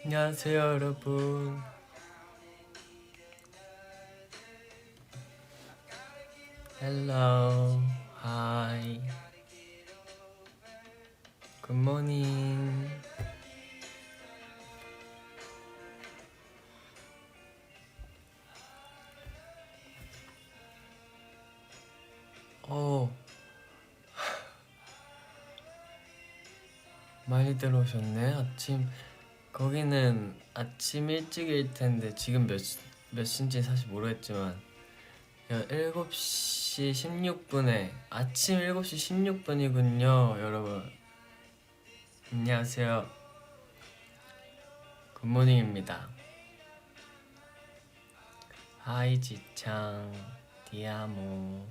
안녕하세요 여러분. Hello, hi, good morning. 어, 많이 들어오셨네. 거기는 아침 일찍일 텐데 지금 몇 시인지 사실 모르겠지만 7시 16분에 아침 7시 16분이군요 여러분. 안녕하세요. 굿모닝입니다. 하이 지창 디아모.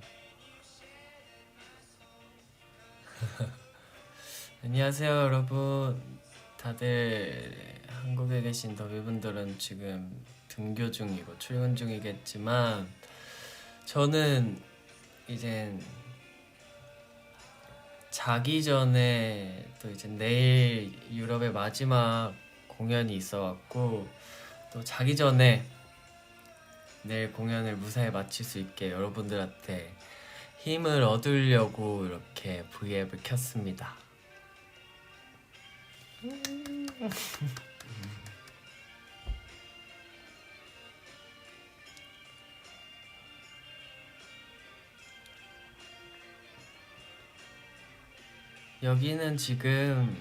안녕하세요 여러분. 다들 한국에 계신 더비분들은 지금 등교 중이고 출근 중이겠지만 저는 이젠 자기 전에 또 이제 내일 유럽의 마지막 공연이 있어갖고 또 자기 전에 내일 공연을 무사히 마칠 수 있게 여러분들한테 힘을 얻으려고 이렇게 V앱을 켰습니다. 여기는 지금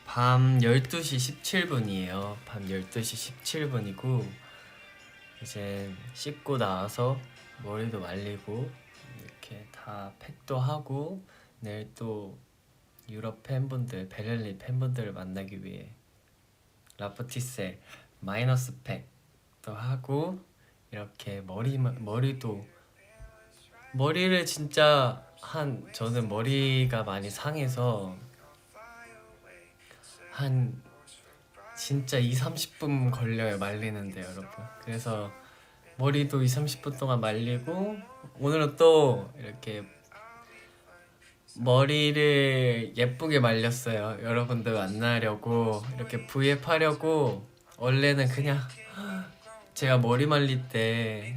밤 12시 17분이에요. 밤 12시 17분이고 이제 씻고 나와서 머리도 말리고 이렇게 다 팩도 하고 내일 또 유럽 팬분들, 베를린 팬분들을 만나기 위해 라프티세 마이너스 팩도 하고 이렇게 머리를 진짜 저는 머리가 많이 상해서 한 진짜 2-30분 걸려요 말리는데 여러분. 그래서 머리도 2-30분 동안 말리고 오늘은 또 이렇게 머리를 예쁘게 말렸어요. 여러분들 만나려고 이렇게 V앱 하려고. 원래는 그냥 제가 머리 말릴 때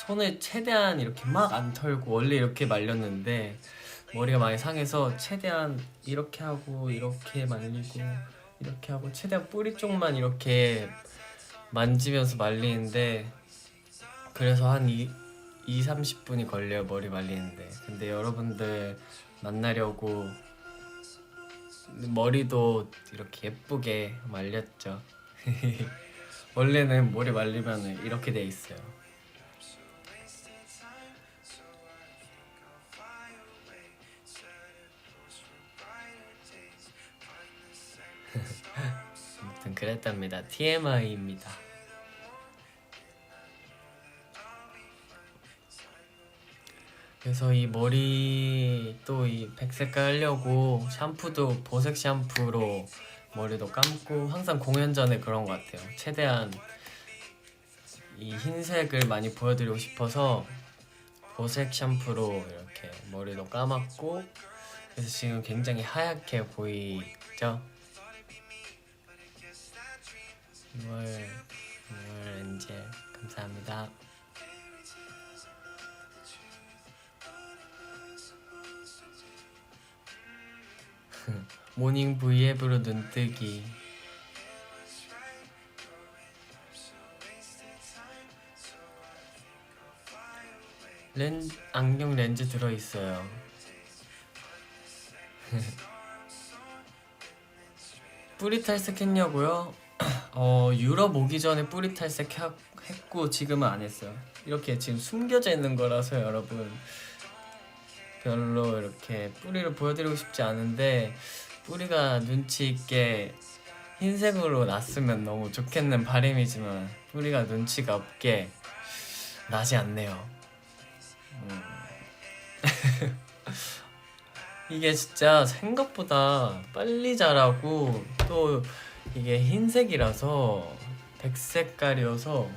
손을 최대한 이렇게 막 안 털고 원래 이렇게 말렸는데 머리가 많이 상해서 최대한 이렇게 하고 이렇게 말리고 이렇게 하고 최대한 뿌리 쪽만 이렇게 만지면서 말리는데 그래서 한 2-30분이 걸려요 머리 말리는데. 근데 여러분들 만나려고 머리도 이렇게 예쁘게 말렸죠. 원래는 머리 말리면 이렇게 돼 있어요. 아무튼 그랬답니다. TMI입니다. 그래서 이 머리 또 이 백색깔 하려고 샴푸도 보색 샴푸로 머리도 감고 항상 공연 전에 그런 것 같아요. 최대한 이 흰색을 많이 보여드리고 싶어서 보색 샴푸로 이렇게 머리도 감았고 그래서 지금 굉장히 하얗게 보이죠? 6월 엔젤 감사합니다. 모닝 V앱으로 눈뜨기. 안경 렌즈 들어있어요. 뿌리 탈색했냐고요? 유럽 오기 전에 뿌리 탈색했고 지금은 안 했어요. 이렇게 지금 숨겨져 있는 거라서 여러분 별로 이렇게 뿌리를 보여드리고 싶지 않은데 뿌리가 눈치 있게 흰색으로 났으면 너무 좋겠는 바람이지만 뿌리가 눈치가 없게 나지 않네요. 이게 진짜 생각보다 빨리 자라고 또 이게 흰색이라서 백색깔이어서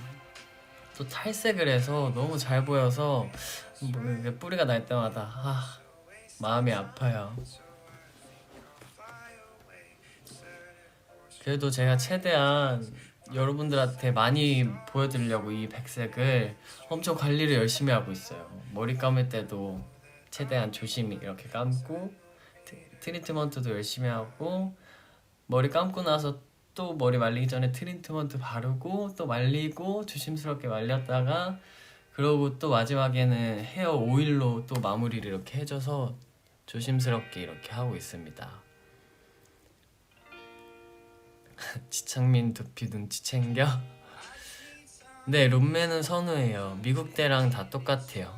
또 탈색을 해서 너무 잘 보여서 뭐 뿌리가 날 때마다 마음이 아파요. 그래도 제가 최대한 여러분들한테 많이 보여드리려고 이 백색을 엄청 관리를 열심히 하고 있어요. 머리 감을 때도 최대한 조심히 이렇게 감고 트리트먼트도 열심히 하고 머리 감고 나서 또 머리 말리기 전에 트리트먼트 바르고 또 말리고 조심스럽게 말렸다가 그러고 또 마지막에는 헤어 오일로 또 마무리를 이렇게 해줘서 조심스럽게 이렇게 하고 있습니다. 지창민 두피 눈치 챙겨? 네, 룸메는 선우예요. 미국 때랑 다 똑같아요.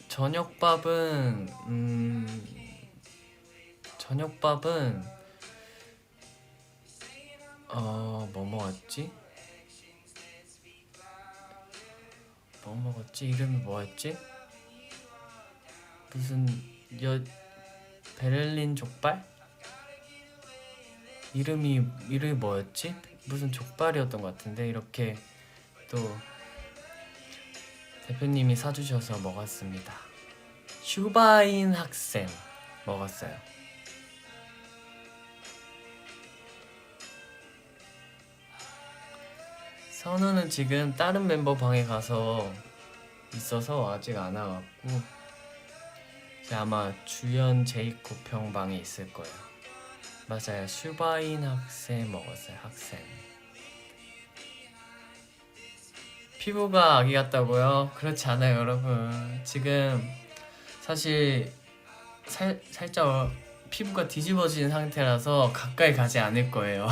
저녁밥은 뭐 먹었지? 이름이 뭐였지? 무슨 베를린 족발? 이름이 뭐였지? 무슨 족발이었던 것 같은데 이렇게 또 대표님이 사주셔서 먹었습니다. 슈바인 학생 먹었어요. 선우는 지금 다른 멤버 방에 가서 있어서 아직 안 와갖고 아마 주연 제이콥 형 방에 있을 거예요. 맞아요. 슈바인 학생 먹었어요. 학생. 피부가 아기 같다고요? 그렇지 않아요, 여러분. 지금 사실 살짝 피부가 뒤집어진 상태라서 가까이 가지 않을 거예요.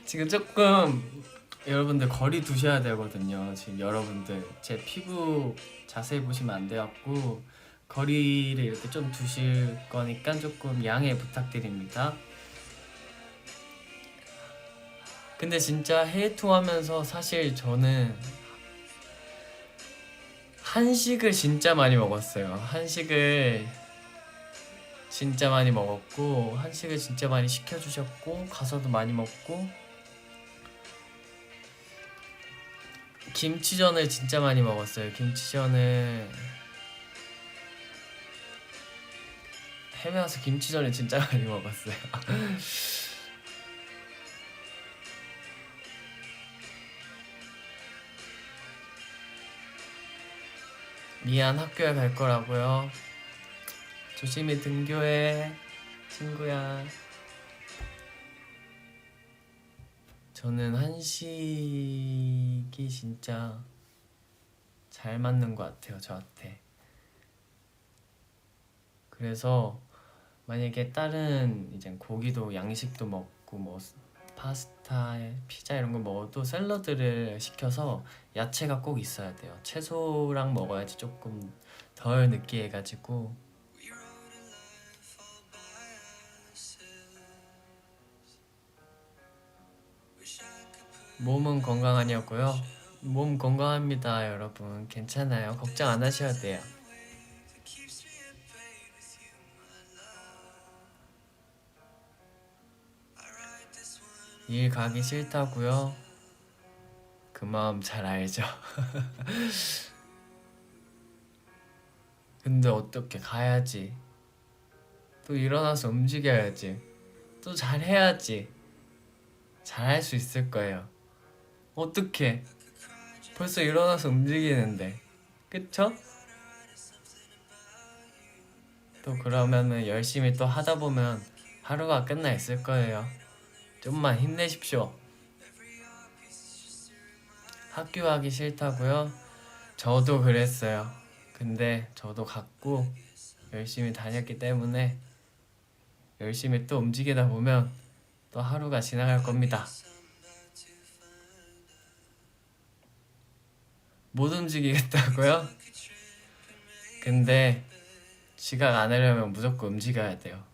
지금 조금 여러분들 거리 두셔야 되거든요. 지금 여러분들 제 피부 자세히 보시면 안 돼갖고 거리를 이렇게 좀 두실 거니까 조금 양해 부탁드립니다. 근데 진짜 해외투 하면서 사실 저는 한식을 진짜 많이 먹었어요. 한식을 진짜 많이 먹었고 한식을 진짜 많이 시켜주셨고 가서도 많이 먹고 김치전을 진짜 많이 먹었어요. 김치전을 해외 와서 김치전을 진짜 많이 먹었어요. 미안, 학교에 갈 거라고요. 조심히 등교해, 친구야. 저는 한식이 진짜 잘 맞는 것 같아요, 저한테. 그래서 만약에 다른 이제 고기도 양식도 먹고 뭐 파스타, 피자 이런 거 먹어도 샐러드를 시켜서 야채가 꼭 있어야 돼요. 채소랑 먹어야지 조금 덜 느끼해가지고. 몸은 건강하냐고요? 몸 건강합니다, 여러분. 괜찮아요. 걱정 안 하셔야 돼요. 일 가기 싫다고요? 그 마음 잘 알죠. 근데 어떻게 가야지. 또 일어나서 움직여야지. 또 잘해야지. 잘할 수 있을 거예요. 어떻게? 벌써 일어나서 움직이는데. 그쵸? 또 그러면은 열심히 또 하다 보면 하루가 끝나 있을 거예요. 좀만 힘내십시오. 학교 가기 싫다고요? 저도 그랬어요. 근데 저도 갔고 열심히 다녔기 때문에 열심히 또 움직이다 보면 또 하루가 지나갈 겁니다. 못 움직이겠다고요? 근데 지각 안 하려면 무조건 움직여야 돼요.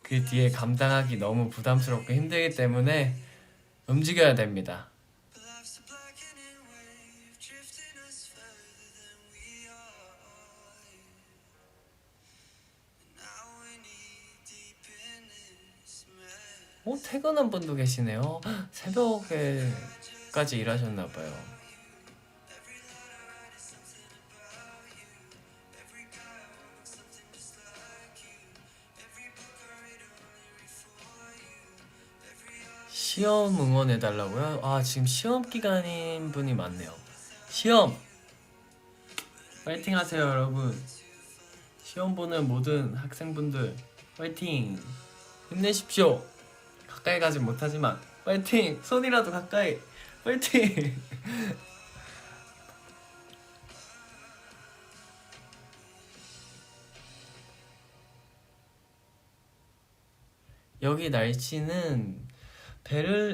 그 뒤에 감당하기 너무 부담스럽고 힘들기 때문에 움직여야 됩니다. 퇴근한 분도 계시네요. 새벽에까지 일하셨나봐요. 시험 응원해달라고요? 아, 지금 시험 기간인 분이 많네요. 시험! 파이팅 하세요, 여러분. 시험 보는 모든 학생분들 파이팅! 힘내십시오. 가까이 가진 못하지만 파이팅! 손이라도 가까이 파이팅! 여기 날씨는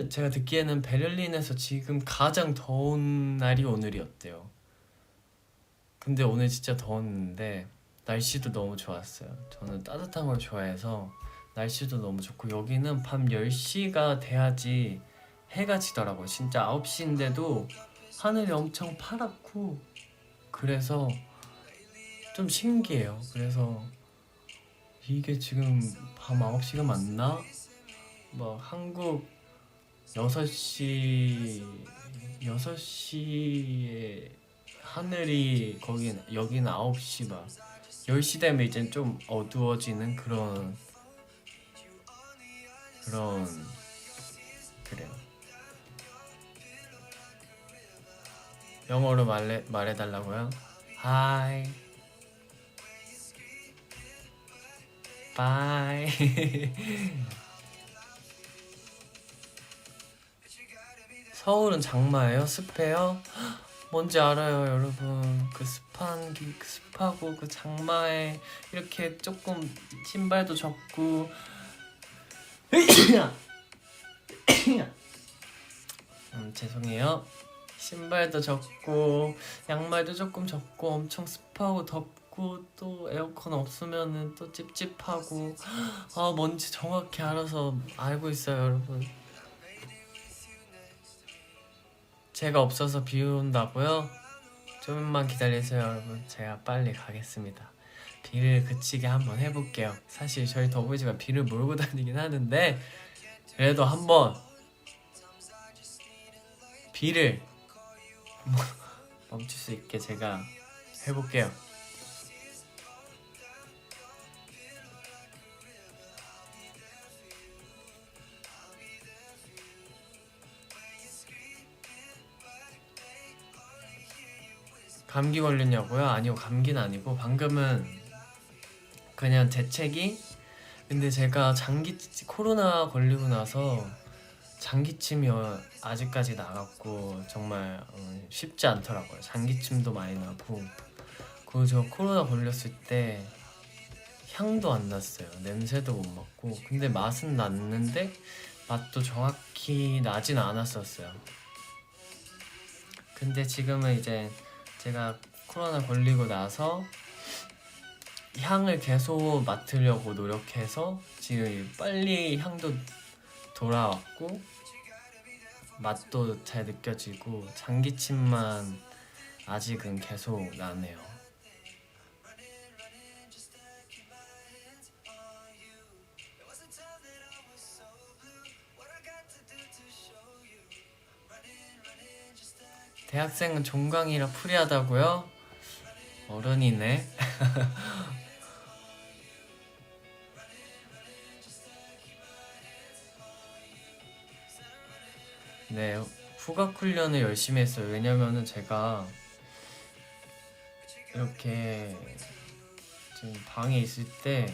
제가 듣기에는 베를린에서 지금 가장 더운 날이 오늘이었대요. 근데 오늘 진짜 더웠는데 날씨도 너무 좋았어요. 저는 따뜻한 걸 좋아해서 날씨도 너무 좋고, 여기는 밤 10시가 돼야지 해가 지더라고요. 진짜 9시인데도 하늘이 엄청 파랗고, 그래서 좀 신기해요. 그래서 이게 지금 밤 9시가 맞나? 뭐 한국 6시에 하늘이 여기는 9시 막 10시 되면 이제 좀 어두워지는 그래요. 영어로 말해달라고요? Hi, bye. 서울은 장마예요? 습해요? 뭔지 알아요, 여러분. 그 습하고 그 장마에 이렇게 조금 신발도 젖고 죄송해요. 신발도 젖고 양말도 조금 젖고 엄청 습하고 덥고 또 에어컨 없으면은 또 찝찝하고, 아, 뭔지 정확히 알고 있어요, 여러분. 제가 없어서 비 온다고요? 좀만 기다리세요, 여러분. 제가 빨리 가겠습니다. 비를 그치게 한번 해볼게요. 사실 저희 더보이즈가 비를 몰고 다니긴 하는데 그래도 한번 비를 멈출 수 있게 제가 해볼게요. 감기 걸렸냐고요? 아니요, 감기는 아니고 방금은 그냥 재채기? 근데 제가 코로나 걸리고 나서 장기침이 아직까지 나갔고 정말 쉽지 않더라고요. 장기침도 많이 나고, 그리고 저 코로나 걸렸을 때 향도 안 났어요. 냄새도 못 맡고. 근데 맛은 났는데 맛도 정확히 나진 않았었어요. 근데 지금은 이제 제가 코로나 걸리고 나서 향을 계속 맡으려고 노력해서 지금 빨리 향도 돌아왔고 맛도 잘 느껴지고, 장기침만 아직은 계속 나네요. 대학생은 종강이라 프리하다고요? 어른이네. 네, 후각 훈련을 열심히 했어요. 왜냐면은 제가 이렇게 지금 방에 있을 때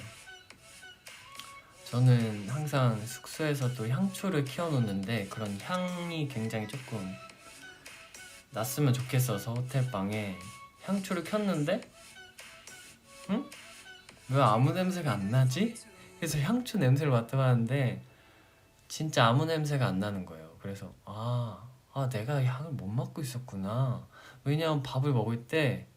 저는 항상 숙소에서도 향초를 키워놓는데 그런 향이 굉장히 조금 났으면 좋겠어서 호텔방에 향초를 켰는데 응? 왜 아무 냄새가 안 나지? 그래서 향초 냄새를 맡아봤는데 진짜 아무 냄새가 안 나는 거예요. 그래서 내가 향을 못 맡고 있었구나. 왜냐면 밥을 먹을 때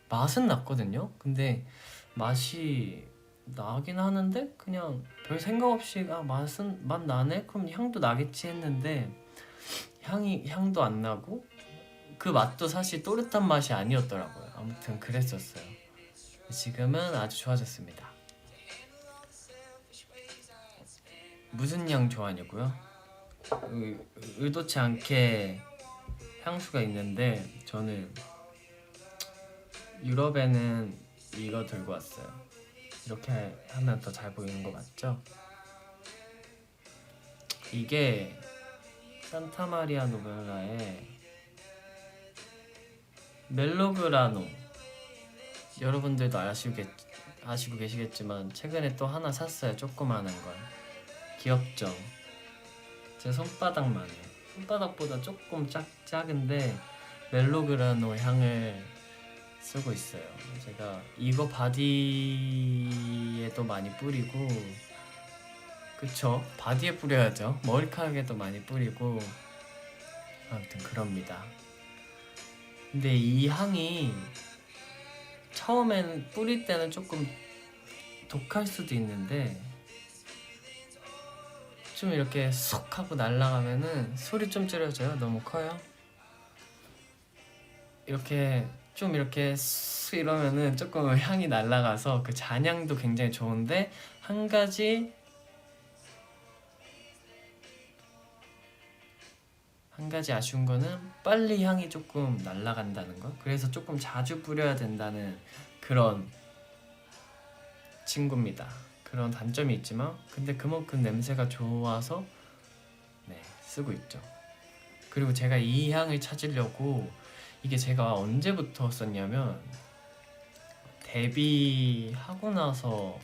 맛은 났거든요. 근데 맛이 나긴 하는데 그냥 별 생각 없이 맛 나네? 그럼 향도 나겠지 했는데 향도 안 나고 그 맛도 사실 또렷한 맛이 아니었더라고요. 아무튼 그랬었어요. 지금은 아주 좋아졌습니다. 무슨 향 좋아하냐고요? 의도치 않게 향수가 있는데 저는 유럽에는 이거 들고 왔어요. 이렇게 하면 더 잘 보이는 거 맞죠? 이게 산타마리아 노벨라의 멜로그라노. 여러분들도 아시고 계시겠지만 최근에 또 하나 샀어요. 조그마한 걸. 귀엽죠? 제 손바닥만 해요. 손바닥보다 조금 작은데 멜로그라노 향을 쓰고 있어요. 제가 이거 바디에도 많이 뿌리고, 그쵸? 바디에 뿌려야죠. 머리카락에도 많이 뿌리고, 아무튼 그럽니다. 근데 이 향이 처음엔 뿌릴 때는 조금 독할 수도 있는데 좀 이렇게 쏙 하고 날아가면은 소리 좀 줄여져요. 너무 커요. 이렇게 좀 이렇게 쑥 이러면은 조금 향이 날아가서 그 잔향도 굉장히 좋은데, 한 가지 아쉬운 거는 빨리 향이 조금 날아간다는 거. 그래서 조금 자주 뿌려야 된다는 그런 친구입니다. 그런 단점이 있지만 근데 그만큼 냄새가 좋아서 네, 쓰고 있죠. 그리고 제가 이 향을 찾으려고, 이게 제가 언제부터 썼냐면 데뷔하고 나서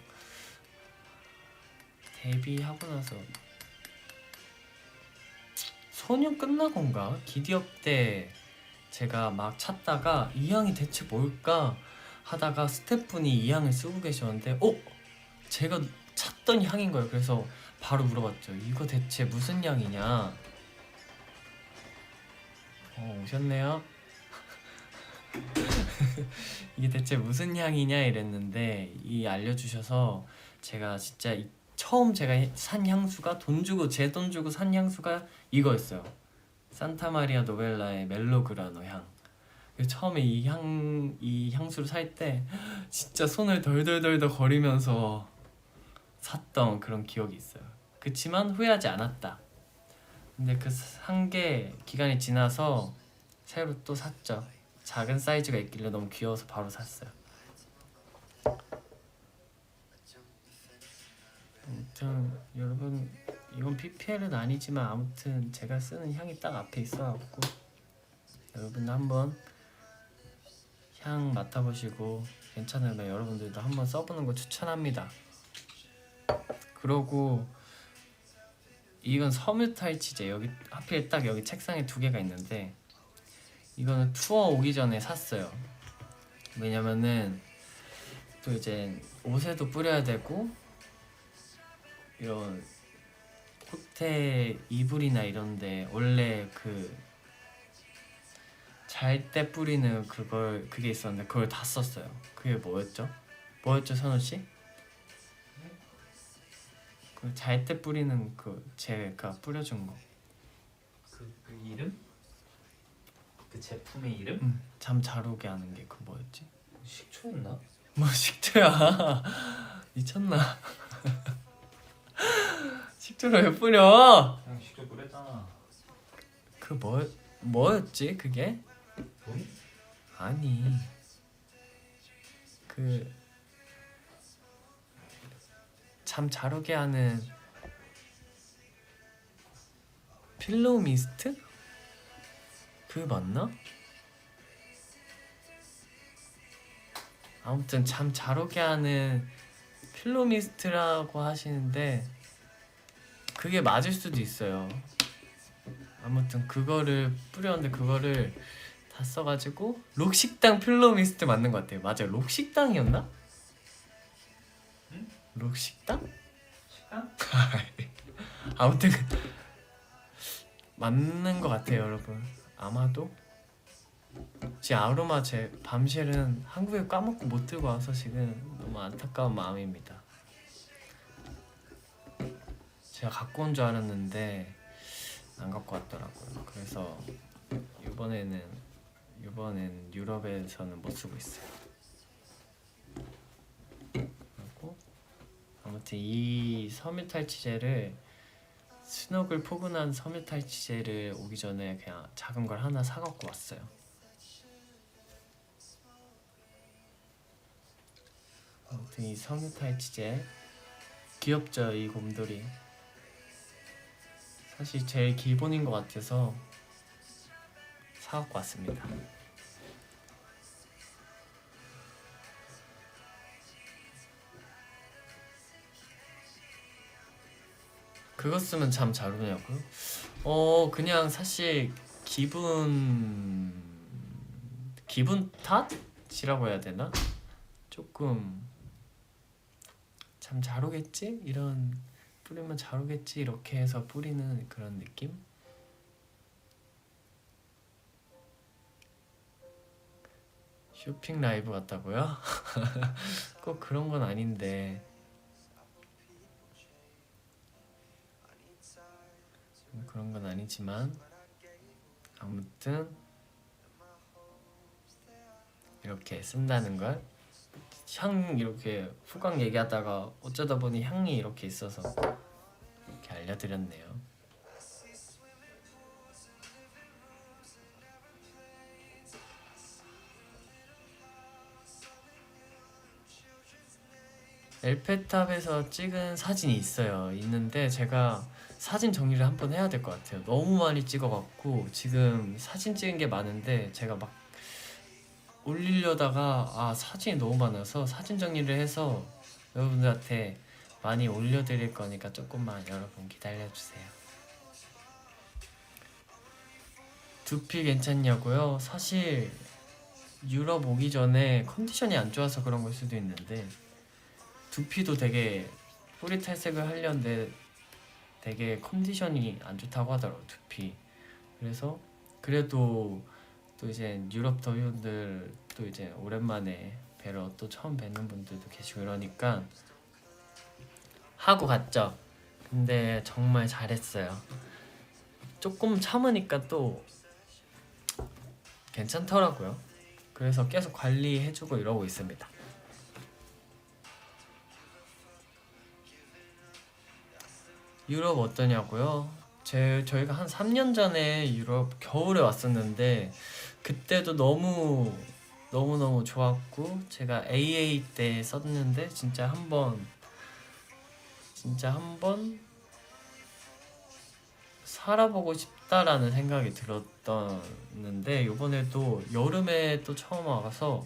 소년 끝나건가? 기디업 때 제가 막 찾다가 이 향이 대체 뭘까 하다가 스태프분이 이 향을 쓰고 계셨는데 제가 찾던 향인 거예요. 그래서 바로 물어봤죠. 이거 대체 무슨 향이냐? 오셨네요. 이게 대체 무슨 향이냐 이랬는데 알려주셔서 제가 진짜 처음 제가 산 향수가 제 돈 주고 산 향수가 이거였어요. 산타마리아 노벨라의 멜로그라노 향. 처음에 이 향수를 살 때 진짜 손을 덜덜덜덜 거리면서 샀던 그런 기억이 있어요. 그치만 후회하지 않았다. 근데 그 산 게 기간이 지나서 새로 또 샀죠. 작은 사이즈가 있길래 너무 귀여워서 바로 샀어요. 아무튼 여러분, 이건 PPL은 아니지만 아무튼 제가 쓰는 향이 딱 앞에 있어갖고 여러분 한번 향 맡아보시고 괜찮으면 여러분들도 한번 써보는 거 추천합니다. 그러고 이건 섬유탈취제, 여기 하필 딱 여기 책상에 2개가 있는데 이거는 투어 오기 전에 샀어요. 왜냐면은 또 이제 옷에도 뿌려야 되고 이런 호텔 이불이나 이런데 원래 그 잘 때 뿌리는 그게 있었는데 그걸 다 썼어요. 그게 뭐였죠 선우씨? 그 잘 때 뿌리는 제가 뿌려준 거. 그 이름? 그 제품의 이름? 잠 잘 오게 하는 게 뭐였지? 식초였나? 뭐 식초야. 미쳤나? 식초를 왜 뿌려? 그냥 식초 뿌렸잖아. 뭐였지 그게? 돈? 아니 잠 잘 오게 하는 필로우 미스트? 그게 맞나? 아무튼 잠 잘 오게 하는 필로우 미스트라고 하시는데 그게 맞을 수도 있어요. 아무튼 그거를 뿌렸는데 그거를 다 써가지고 록식당 필로우 미스트 맞는 것 같아요. 맞아요. 록식당이었나? 응? 록식당? 식당? 아무튼 맞는 것 같아요 여러분. 아마도 제 아로마 제 밤쉘은 한국에 까먹고 못 들고 와서 지금 너무 안타까운 마음입니다. 제가 갖고 온 줄 알았는데 안 갖고 왔더라고요. 그래서 이번엔 유럽에서는 못 쓰고 있어요. 그리고 아무튼 이 섬유탈취제를 스노글 포근한 섬유탈취제를 오기 전에 그냥 작은 걸 하나 사갖고 왔어요. 아무튼 이 섬유탈취제 귀엽죠? 이 곰돌이 사실 제일 기본인 것 같아서 사갖고 왔습니다. 그거 쓰면 잠 잘 오냐고요? 그냥 사실 기분 탓이라고 해야 되나? 조금 잠 잘 오겠지? 이런 뿌리면 잘 오겠지? 이렇게 해서 뿌리는 그런 느낌? 쇼핑 라이브 같다고요? 꼭 그런 건 아닌데 그런 건 아니지만 아무튼 이렇게 쓴다는 걸 향 이렇게 후광 얘기하다가 어쩌다 보니 향이 이렇게 있어서 이렇게 알려드렸네요. 엘페탑에서 찍은 사진이 있는데 제가 사진 정리를 한번 해야 될 것 같아요. 너무 많이 찍어갖고 지금 사진 찍은 게 많은데 제가 막 올리려다가 사진이 너무 많아서 사진 정리를 해서 여러분들한테 많이 올려드릴 거니까 조금만 여러분 기다려주세요. 두피 괜찮냐고요? 사실 유럽 오기 전에 컨디션이 안 좋아서 그런 걸 수도 있는데 두피도 되게 뿌리 탈색을 하려는데 되게 컨디션이 안 좋다고 하더라고 두피. 그래서 그래도 또 이제 유럽 더위분들 또 이제 오랜만에 뵈러 또 처음 뵙는 분들도 계시고 이러니까 하고 갔죠. 근데 정말 잘했어요. 조금 참으니까 또 괜찮더라고요. 그래서 계속 관리해주고 이러고 있습니다. 유럽 어떠냐고요? 저희가 한 3년 전에 유럽 겨울에 왔었는데 그때도 너무너무 좋았고 제가 AA 때 썼는데 진짜 한번 살아보고 싶다라는 생각이 들었었는데 이번에도 여름에 또 처음 와서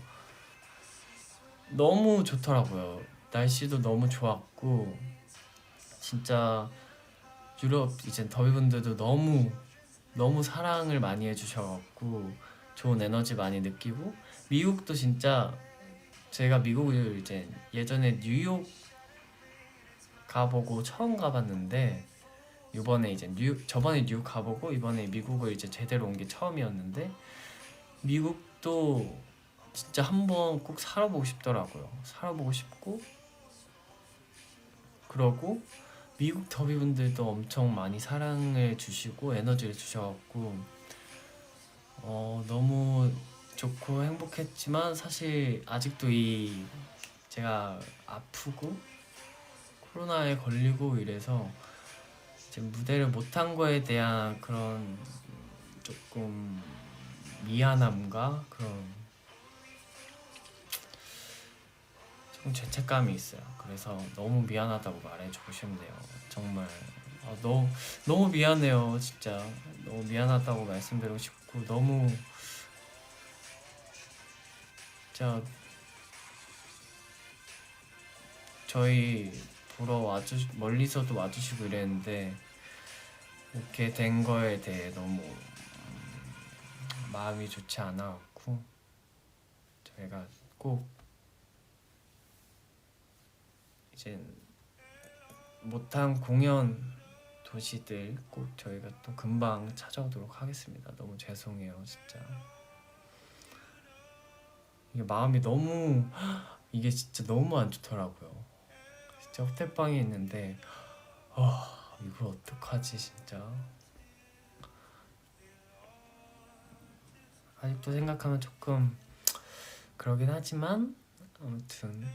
너무 좋더라고요. 날씨도 너무 좋았고 진짜 유럽 이제 더위분들도 너무 사랑을 많이 해주셔갖고 좋은 에너지 많이 느끼고 미국도 진짜 제가 미국을 이제 예전에 뉴욕 가보고 처음 가봤는데 저번에 뉴욕 가보고 이번에 미국을 이제 제대로 온 게 처음이었는데 미국도 진짜 한번 꼭 살아보고 싶더라고요. 살아보고 싶고 그러고 미국 더비분들도 엄청 많이 사랑을 주시고 에너지를 주셔갖고 너무 좋고 행복했지만 사실 아직도 제가 아프고 코로나에 걸리고 이래서 지금 무대를 못한 거에 대한 그런 조금 미안함과 그런 좀 죄책감이 있어요. 그래서 너무 미안하다고 말해주고 싶네요. 정말 너무 미안해요. 진짜 너무 미안하다고 말씀드리고 싶고 너무 진짜 저희 보러 멀리서도 와주시고 이랬는데 이렇게 된 거에 대해 너무 마음이 좋지 않아갖고 저희가 꼭 이제 못한 공연 도시들 꼭 저희가 또 금방 찾아오도록 하겠습니다. 너무 죄송해요 진짜. 이게 마음이 이게 진짜 너무 안 좋더라고요. 진짜 호텔방에 있는데 이걸 어떡하지 진짜. 아직도 생각하면 조금 그러긴 하지만 아무튼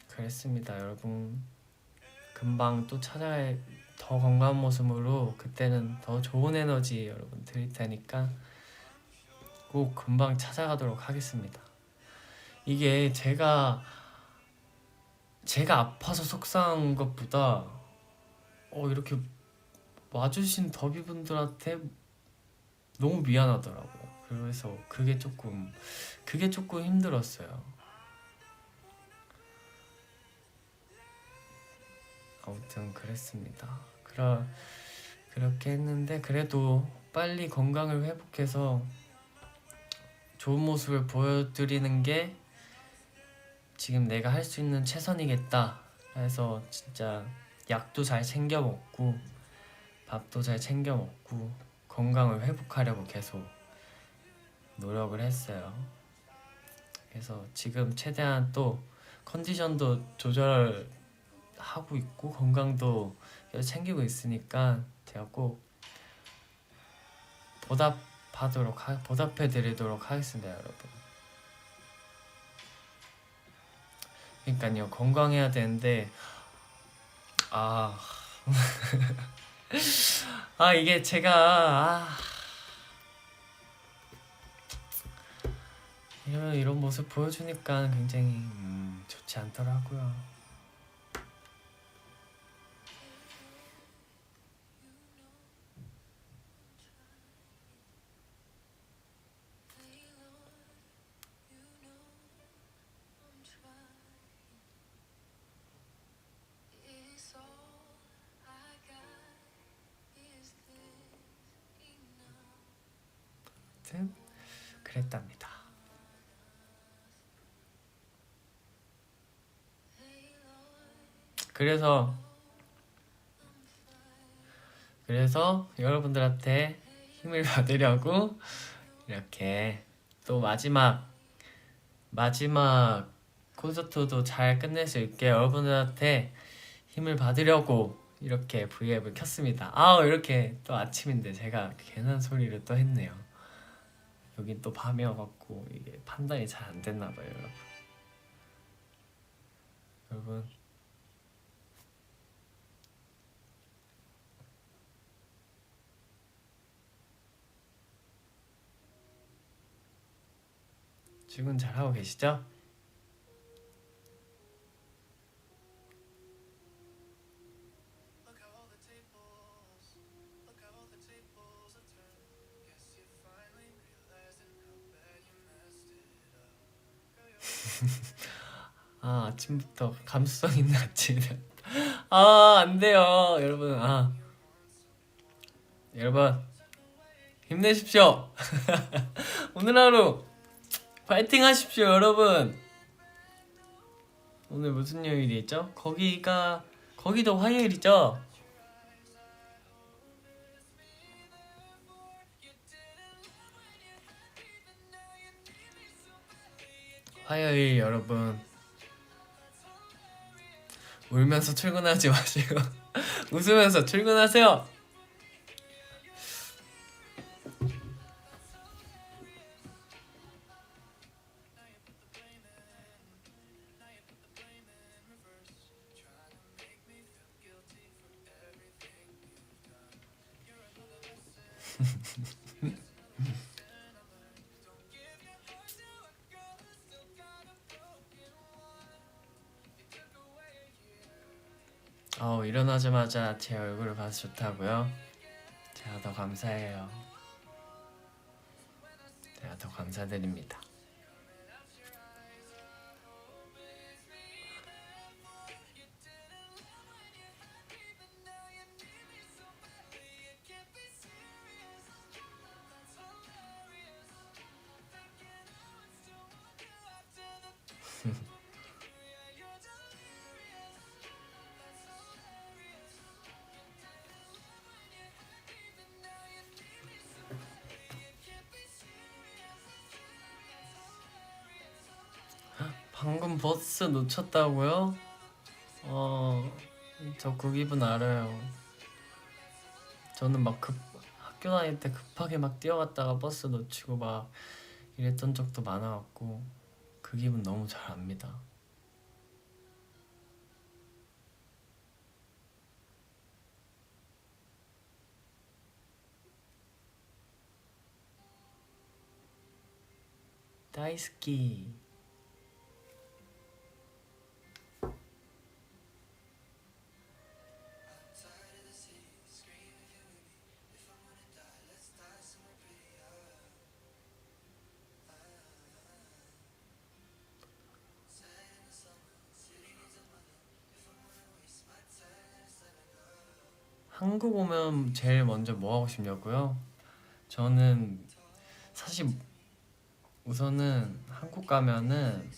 그랬습니다. 여러분 금방 또 더 건강한 모습으로 그때는 더 좋은 에너지 여러분 드릴 테니까 꼭 금방 찾아가도록 하겠습니다. 이게 제가 제가 아파서 속상한 것보다 이렇게 와주신 더비분들한테 너무 미안하더라고요. 그래서 그게 조금 힘들었어요. 아무튼 그랬습니다. 그렇게 했는데 그래도 빨리 건강을 회복해서 좋은 모습을 보여드리는 게 지금 내가 할 수 있는 최선이겠다 해서 진짜 약도 잘 챙겨 먹고 밥도 잘 챙겨 먹고 건강을 회복하려고 계속 노력을 했어요. 그래서 지금 최대한 또 컨디션도 조절하고 있고 건강도 계속 챙기고 있으니까 제가 꼭 보답해드리도록 하겠습니다, 여러분. 그러니까요, 건강해야 되는데 이게 제가 이런 모습 보여주니까 굉장히 좋지 않더라고요. 아무튼 그랬답니다. 그래서 여러분들한테 힘을 받으려고 이렇게 또 마지막 콘서트도 잘 끝낼 수 있게 여러분들한테 힘을 받으려고 이렇게 V앱을 켰습니다. 이렇게 또 아침인데 제가 괜한 소리를 또 했네요. 여긴 또 밤이어갖고 이게 판단이 잘 안 됐나봐요, 여러분. 출근 잘하고 계시죠? 아침부터 감수성 있는 아침. 안 돼요, 여러분. 여러분 힘내십시오. 오늘 하루 파이팅 하십시오, 여러분. 오늘 무슨 요일이 있죠? 거기도 화요일이죠? 화요일 여러분 울면서 출근하지 마시고 웃으면서 출근하세요. 일어나자마자 제 얼굴을 봐서 좋다고요? 제가 더 감사해요. 제가 더 감사드립니다. 방금 버스 놓쳤다고요? 저 그 기분 알아요. 저는 학교 다닐 때 급하게 막 뛰어갔다가 버스 놓치고 막 이랬던 적도 많아갖고 그 기분 너무 잘 압니다. 다이스키. 한국 오면 제일 먼저 뭐 하고 싶냐고요? 저는 사실 우선은 한국 가면은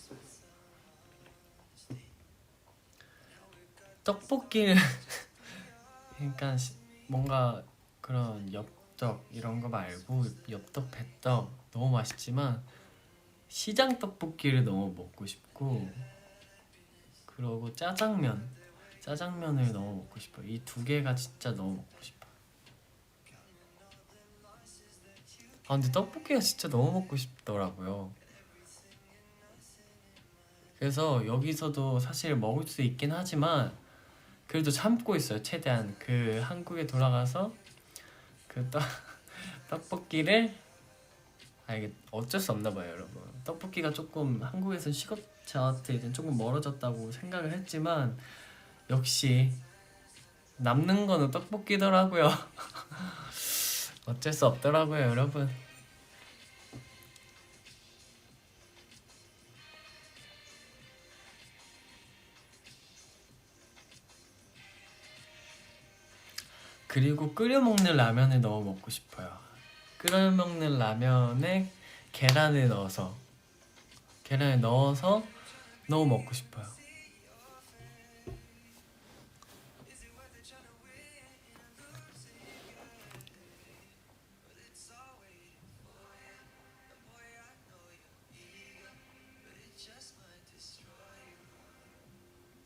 떡볶이를 그러니까 뭔가 그런 엽떡 이런 거 말고 엽떡, 배떡 너무 맛있지만 시장 떡볶이를 너무 먹고 싶고, 그러고 짜장면을 너무 먹고 싶어. 이 두 개가 진짜 너무 먹고 싶어. 아 근데 떡볶이가 진짜 너무 먹고 싶더라고요. 그래서 여기서도 사실 먹을 수 있긴 하지만 그래도 참고 있어요. 최대한 그 한국에 돌아가서 그 떡볶이를, 아 이게 어쩔 수 없나 봐요 여러분. 떡볶이가 조금 한국에선 식업 저한테 이제 조금 멀어졌다고 생각을 했지만 역시 남는 거는 떡볶이더라고요. 어쩔 수 없더라고요 여러분. 그리고 끓여 먹는 라면을 너무 먹고 싶어요. 끓여 먹는 라면에 계란을 넣어서 너무 먹고 싶어요.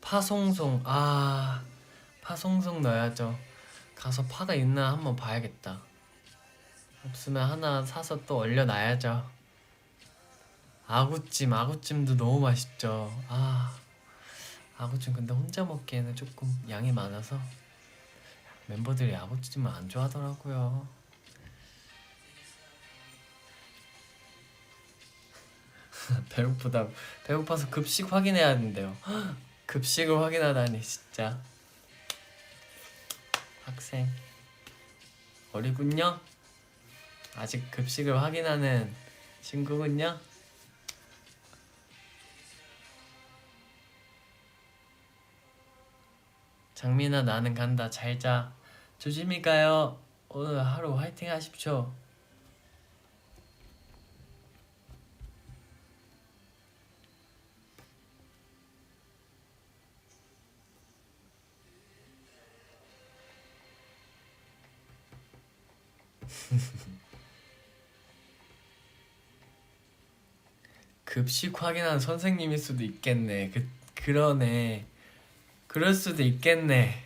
파송송, 파송송 넣어야죠. 가서 파가 있나 한번 봐야겠다. 없으면 하나 사서 또 얼려놔야죠. 아구찜도 너무 맛있죠. 아구찜 근데 혼자 먹기에는 조금 양이 많아서 멤버들이 아구찜을 안 좋아하더라고요. 배고파서 급식 확인해야 된대요. 급식을 확인하다니 진짜 학생 어리군요. 아직 급식을 확인하는 친구군요. 장민아 나는 간다. 잘자. 조심히 가요. 오늘 하루 화이팅 하십시오. 급식 확인하는 선생님일 수도 있겠네. 그러네. 그럴 수도 있겠네.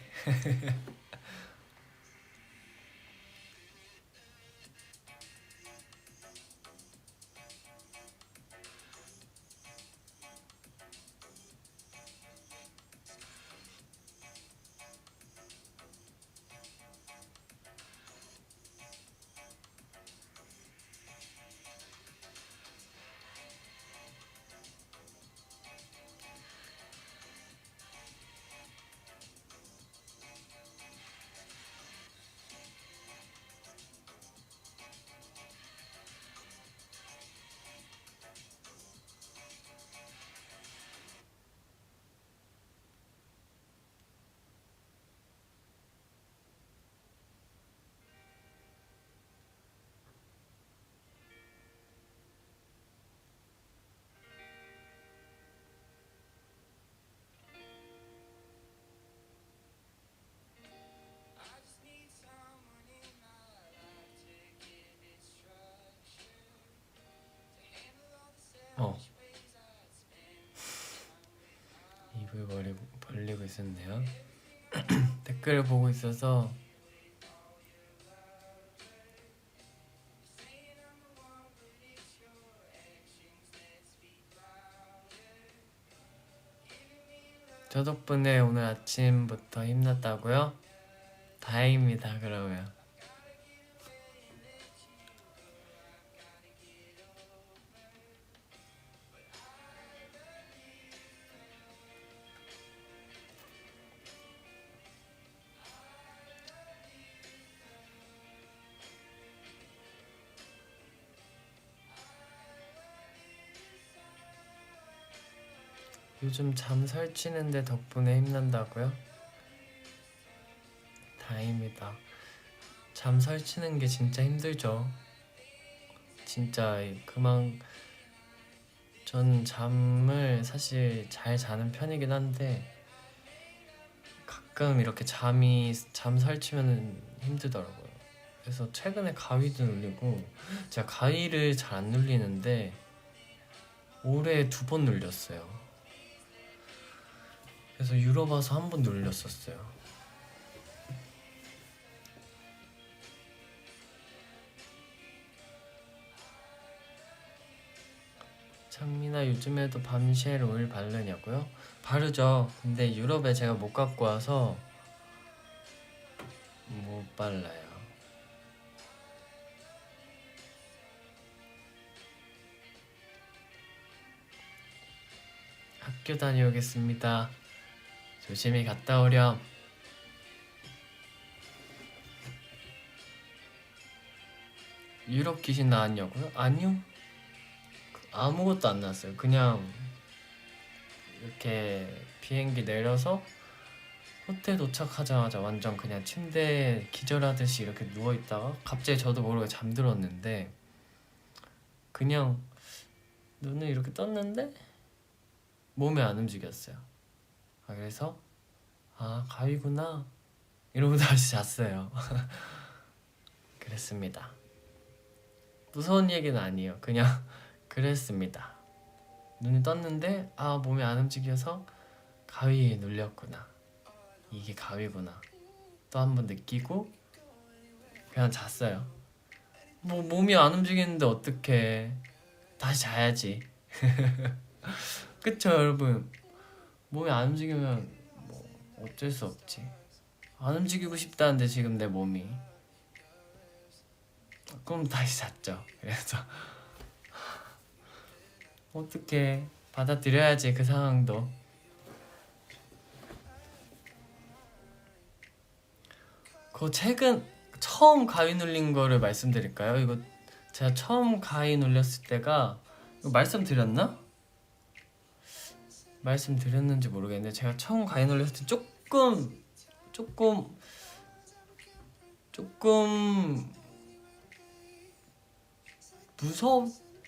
입을 벌리고 있었네요. 댓글을 보고 있어서. 저 덕분에 오늘 아침부터 힘났다고요? 다행입니다. 그러면 요즘 잠 설치는데 덕분에 힘난다고요? 다행입니다. 잠 설치는 게 진짜 힘들죠. 진짜 전 잠을 사실 잘 자는 편이긴 한데 가끔 이렇게 잠 설치면 힘들더라고요. 그래서 최근에 가위도 눌리고, 제가 가위를 잘 안 눌리는데 올해 2번 눌렸어요. 그래서 유럽 와서 1번 눌렸었어요. 창민아, 요즘에도 밤쉘 오일 바르냐고요? 바르죠. 근데 유럽에 제가 못 갖고 와서 못 발라요. 학교 다녀오겠습니다. 조심히 갔다 오렴. 유럽 귀신 나왔냐고요? 아니요. 아무것도 안 나왔어요. 그냥 이렇게 비행기 내려서 호텔 도착하자마자 완전 그냥 침대에 기절하듯이 이렇게 누워있다가 갑자기 저도 모르게 잠들었는데, 그냥 눈을 이렇게 떴는데 몸이 안 움직였어요. 그래서 가위구나 이러고 다시 잤어요. 그랬습니다. 무서운 얘기는 아니에요. 그냥 그랬습니다. 눈이 떴는데 몸이 안 움직여서 가위에 눌렸구나, 이게 가위구나 또 한 번 느끼고 그냥 잤어요. 뭐 몸이 안 움직이는데 어떡해, 다시 자야지. 그쵸 여러분? 몸이 안 움직이면 뭐 어쩔 수 없지. 안 움직이고 싶다는데 지금 내 몸이, 그럼 다시 잤죠. 그래서 어떻게 받아들여야지 그 상황도. 그거 처음 가위 눌린 거를 말씀드릴까요? 이거 제가 처음 가위 눌렸을 때가, 이거 말씀드렸나? 말씀드렸는지 모르겠는데, 제가 처음 가위 눌렸을 때 조금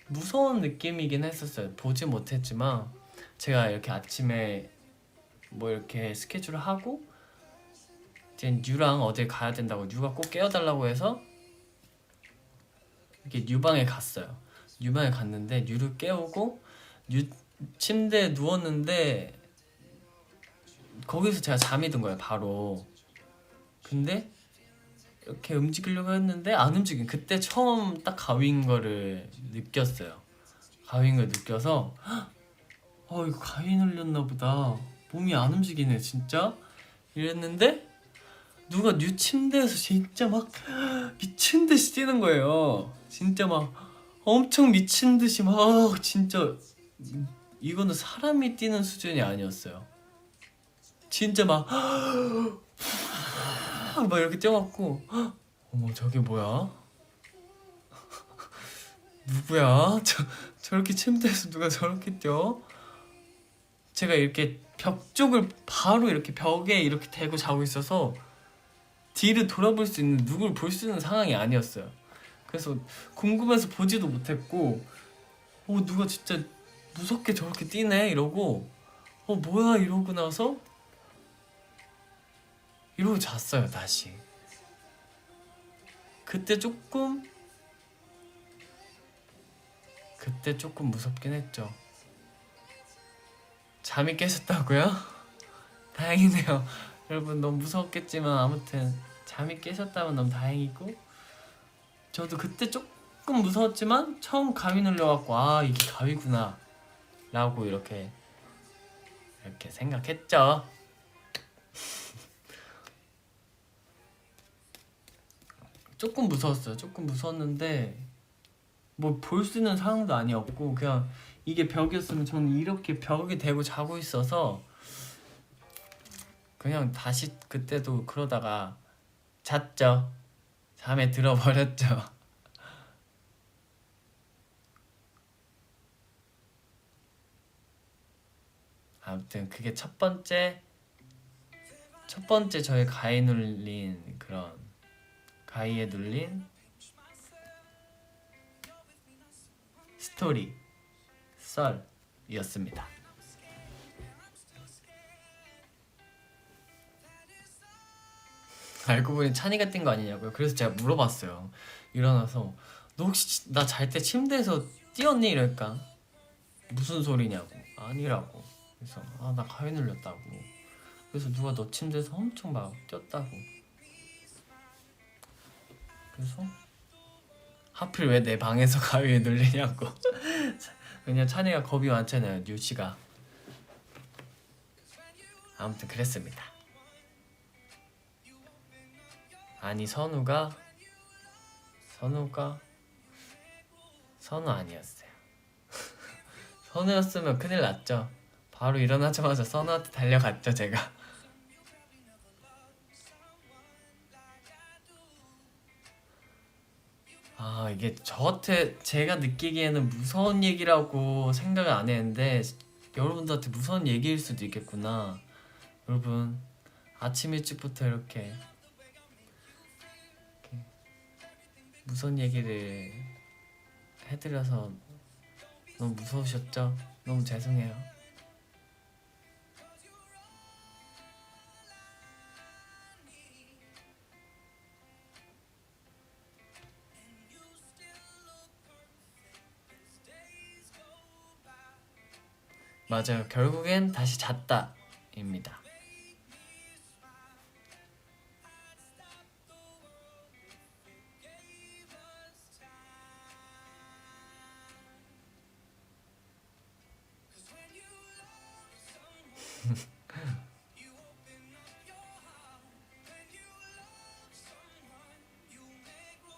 무서운 느낌이긴 했었어요. 보지 못했지만 제가 이렇게 아침에 뭐 이렇게 스케줄을 하고 이제 뉴랑 어딜 가야 된다고, 뉴가 꼭 깨워달라고 해서 이렇게 뉴방에 갔어요. 뉴방에 갔는데 뉴를 깨우고 뉴 침대에 누웠는데 거기서 제가 잠이 든 거예요, 바로. 근데 이렇게 움직이려고 했는데 안 움직인, 그때 처음 딱 가위인 거를 느꼈어요. 가위인 걸 느껴서 이거 가위 눌렸나 보다, 몸이 안 움직이네 진짜, 이랬는데 누가 뉴 침대에서 진짜 막 미친 듯이 뛰는 거예요. 진짜 막 엄청 미친 듯이 막, 진짜 이거는 사람이 뛰는 수준이 아니었어요. 진짜 막 이렇게 뛰어갖고, 어머 저게 뭐야? 누구야? 저렇게 침대에서 누가 저렇게 뛰어? 제가 이렇게 벽 쪽을 바로 이렇게 벽에 이렇게 대고 자고 있어서 뒤를 돌아볼 수 있는, 누굴 볼 수 있는 상황이 아니었어요. 그래서 궁금해서 보지도 못했고, 누가 진짜 무섭게 저렇게 뛰네 이러고, 뭐야 이러고 나서 이러고 잤어요 다시. 그때 조금 무섭긴 했죠. 잠이 깨셨다고요? 다행이네요. 여러분 너무 무서웠겠지만 아무튼 잠이 깨셨다면 너무 다행이고, 저도 그때 조금 무서웠지만 처음 가위 눌려갖고 이게 가위구나 라고 이렇게 생각했죠. 조금 무서웠어요. 조금 무서웠는데 뭐 볼 수 있는 상황도 아니었고, 그냥 이게 벽이었으면 저는 이렇게 벽에 대고 자고 있어서 그냥 다시 그때도 그러다가 잤죠. 잠에 들어버렸죠. 아무튼 그게 첫 번째 첫 번째 저희 가위 눌린 그런 가위에 눌린 스토리 썰이었습니다. 알고 보니 찬이가 뛴 거 아니냐고요. 그래서 제가 물어봤어요. 일어나서 너 혹시 나 잘 때 침대에서 뛰었니? 이럴까 무슨 소리냐고. 아니라고. 그래서 아 나 가위 눌렸다고. 그래서 누가 너 침대에서 엄청 막 뛰었다고. 그래서 하필 왜 내 방에서 가위에 눌리냐고. 왜냐면 찬이가 겁이 많잖아요, 뉴씨가. 아무튼 그랬습니다. 아니 선우 아니었어요. 선우였으면 큰일 났죠. 바로 일어나자마자 선우한테 달려갔죠, 제가. 아 이게 제가 느끼기에는 무서운 얘기라고 생각을 안 했는데 여러분들한테 무서운 얘기일 수도 있겠구나. 여러분 아침 일찍부터 이렇게 무서운 얘기를 해드려서 너무 무서우셨죠? 너무 죄송해요. 맞아요. 결국엔 다시 잤다입니다.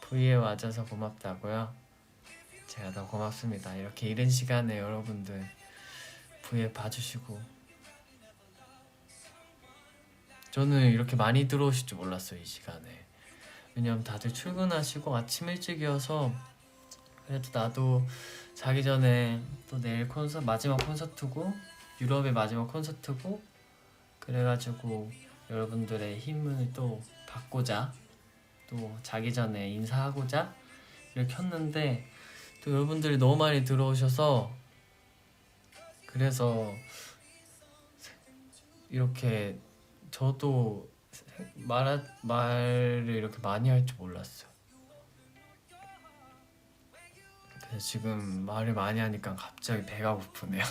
V에 와줘서 고맙다고요? 제가 더 고맙습니다. 이렇게 이른 시간에 여러분들 V에 봐주시고 저는 이렇게 많이 들어오실 줄 몰랐어요, 이 시간에. 왜냐면 다들 출근하시고 아침 일찍이어서 그래도 나도 자기 전에 또 내일 마지막 콘서트고 유럽의 마지막 콘서트고 그래가지고 여러분들의 힘을 또 받고자 또 자기 전에 인사하고자 이렇게 켰는데 또 여러분들이 너무 많이 들어오셔서 그래서 이렇게 저도 말을 이렇게 많이 할 줄 몰랐어요. 그래서 지금 말을 많이 하니까 갑자기 배가 고프네요.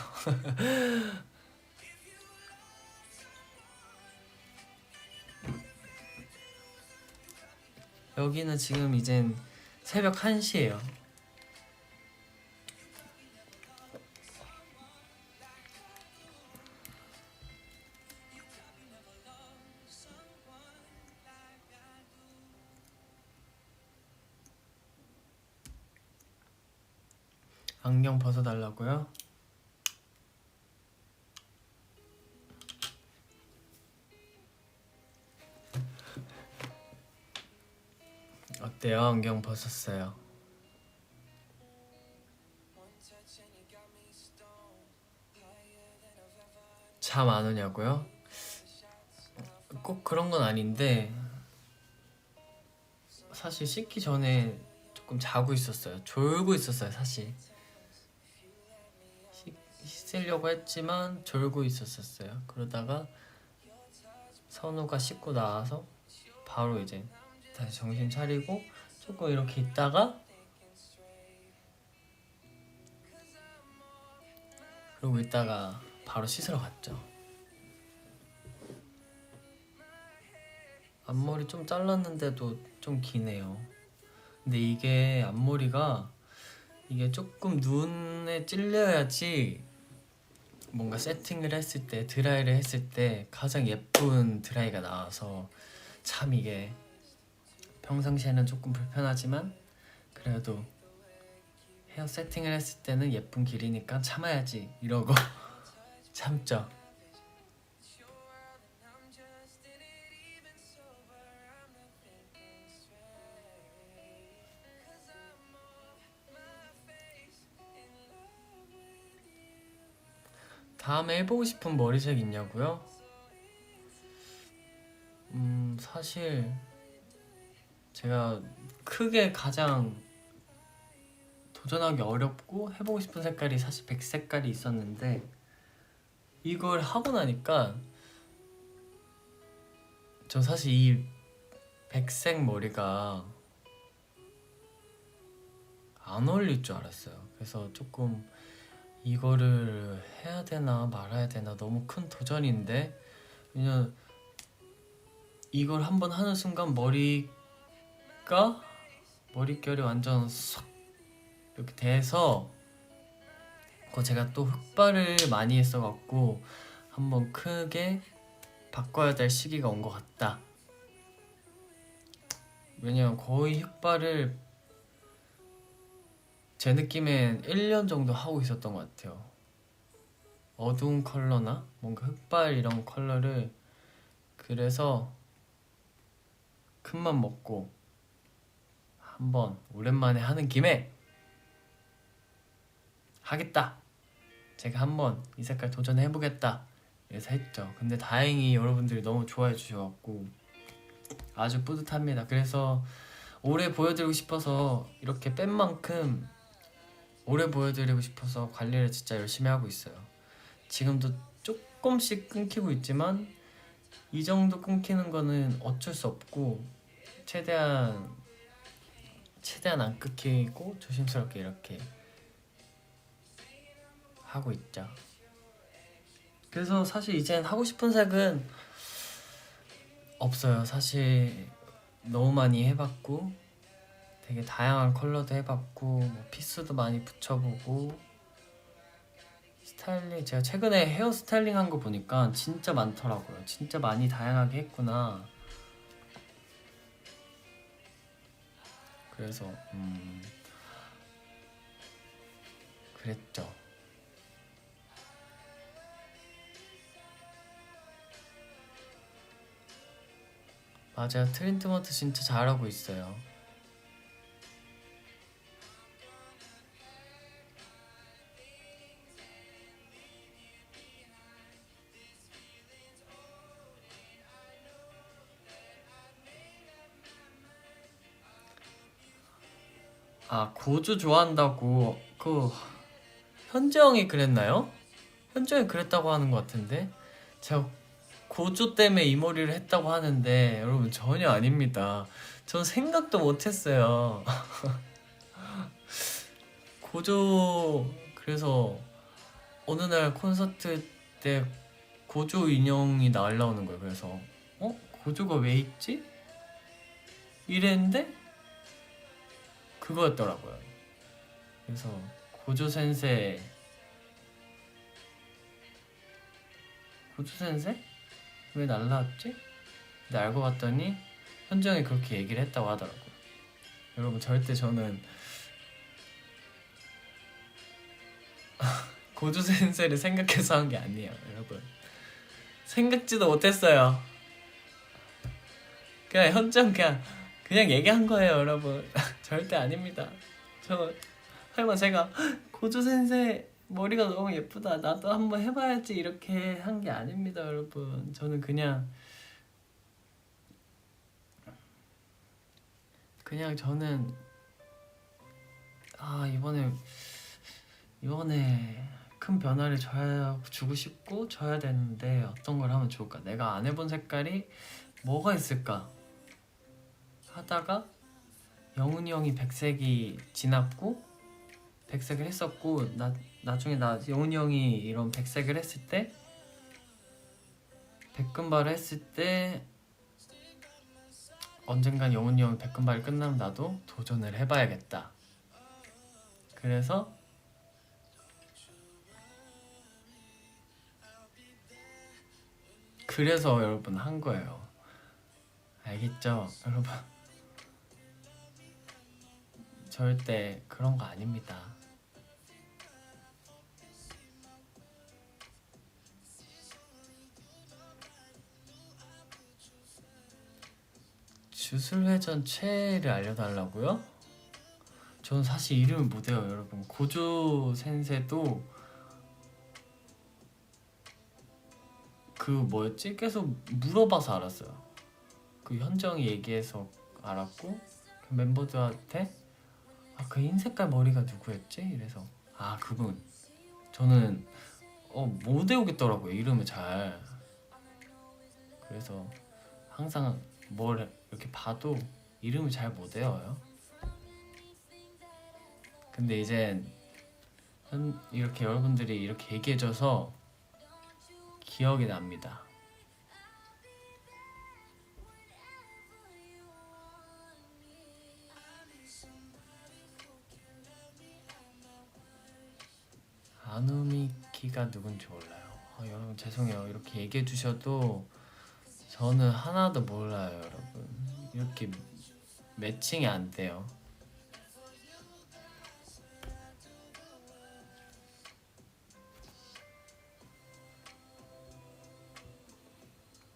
여기는 지금 이젠 새벽 1시예요. 안경 벗어달라고요? 어때요? 안경 벗었어요. 잠 안 오냐고요? 꼭 그런 건 아닌데 사실 씻기 전에 조금 자고 있었어요. 졸고 있었어요, 사실. 씻으려고 했지만 졸고 있었어요. 그러다가 선우가 씻고 나와서 바로 이제 다시 정신 차리고 조금 이렇게 있다가 그러고 있다가 바로 씻으러 갔죠. 앞머리 좀 잘랐는데도 좀 기네요. 근데 이게 앞머리가 이게 조금 눈에 찔려야지 뭔가 세팅을 했을 때 드라이를 했을 때 가장 예쁜 드라이가 나와서 참 이게 평상시에는 조금 불편하지만 그래도 헤어 세팅을 했을 때는 예쁜 길이니까 참아야지 이러고 참죠. 다음에 해보고 싶은 머리색 있냐고요? 사실 제가 크게 가장 도전하기 어렵고 해보고 싶은 색깔이 사실 백색깔이 있었는데 이걸 하고 나니까 저 사실 이 백색 머리가 안 어울릴 줄 알았어요. 그래서 조금 이거를 해야 되나 말아야 되나 너무 큰 도전인데 왜냐면 이걸 한번 하는 순간 머릿결이 완전 쏙 이렇게 돼서 제가 또 흑발을 많이 했어갖고 한번 크게 바꿔야 될 시기가 온 것 같다. 왜냐면 거의 흑발을 제 느낌엔 1년 정도 하고 있었던 것 같아요. 어두운 컬러나 뭔가 흑발 이런 컬러를 그래서 큰맘 먹고 한번 오랜만에 하는 김에 하겠다. 제가 한번 이 색깔 도전해보겠다. 그래서 했죠. 근데 다행히 여러분들이 너무 좋아해 주셔갖고 아주 뿌듯합니다. 그래서 오래 보여드리고 싶어서 이렇게 뺀 만큼 오래 보여드리고 싶어서 관리를 진짜 열심히 하고 있어요. 지금도 조금씩 끊기고 있지만 이 정도 끊기는 거는 어쩔 수 없고 최대한 안 끊기고 조심스럽게 이렇게 하고 있죠. 그래서 사실 이젠 하고 싶은 색은 없어요. 사실 너무 많이 해봤고 되게 다양한 컬러도 해봤고 뭐 피스도 많이 붙여보고 스타일링 제가 최근에 헤어 스타일링 한 거 보니까 진짜 많더라고요. 진짜 많이 다양하게 했구나. 그래서 그랬죠. 맞아요. 트리트먼트 진짜 잘하고 있어요. 아, 고주 좋아한다고 현재 형이 그랬나요? 현재 형이 그랬다고 하는 것 같은데 제가 고조 때문에 이 머리를 했다고 하는데 여러분 전혀 아닙니다. 전 생각도 못했어요. 고조 그래서 어느 날 콘서트 때 고조 인형이 날라오는 거예요. 그래서 고조가 왜 있지? 이랬는데 그거였더라고요. 그래서 고조 센세 왜 날라왔지? 근데 알고 봤더니 현정이 그렇게 얘기를 했다고 하더라고요. 여러분 절대 저는 고조 센세를 생각해서 한 게 아니에요. 여러분 생각지도 못했어요. 그냥 현정 그냥 얘기한 거예요. 여러분 절대 아닙니다. 설마 제가 고조 센세 머리가 너무 예쁘다 나도 한번 해봐야지 이렇게 한 게 아닙니다. 여러분 저는 그냥 저는 이번에 큰 변화를 주고 싶고 줘야 되는데 어떤 걸 하면 좋을까? 내가 안 해본 색깔이 뭐가 있을까? 하다가 영훈이 형이 백색이 지났고 백색을 했었고 나중에 영훈이 형이 이런 백색을 했을 때 백금발을 했을 때 언젠간 영훈이 형이 백금발이 끝나면 나도 도전을 해봐야겠다. 그래서 여러분 한 거예요. 알겠죠? 여러분 절대 그런 거 아닙니다. 주술회전 최애를 알려달라고요? 저는 사실 이름을 못해요. 여러분 고조 센세도 그 뭐였지? 계속 물어봐서 알았어요. 그 현정이 얘기해서 알았고 그 멤버들한테 아 그 흰 색깔 머리가 누구였지? 이래서 아 그분 저는 못 외우겠더라고요 이름을 잘. 그래서 항상 뭘 이렇게 봐도 이름을 잘 못 외워요. 근데 이제 이렇게 여러분들이 이렇게 얘기해줘서 기억이 납니다. 아누미키가 누군지 몰라요. 여러분 죄송해요. 이렇게 얘기해 주셔도 저는 하나도 몰라요, 여러분. 이렇게 매칭이 안 돼요.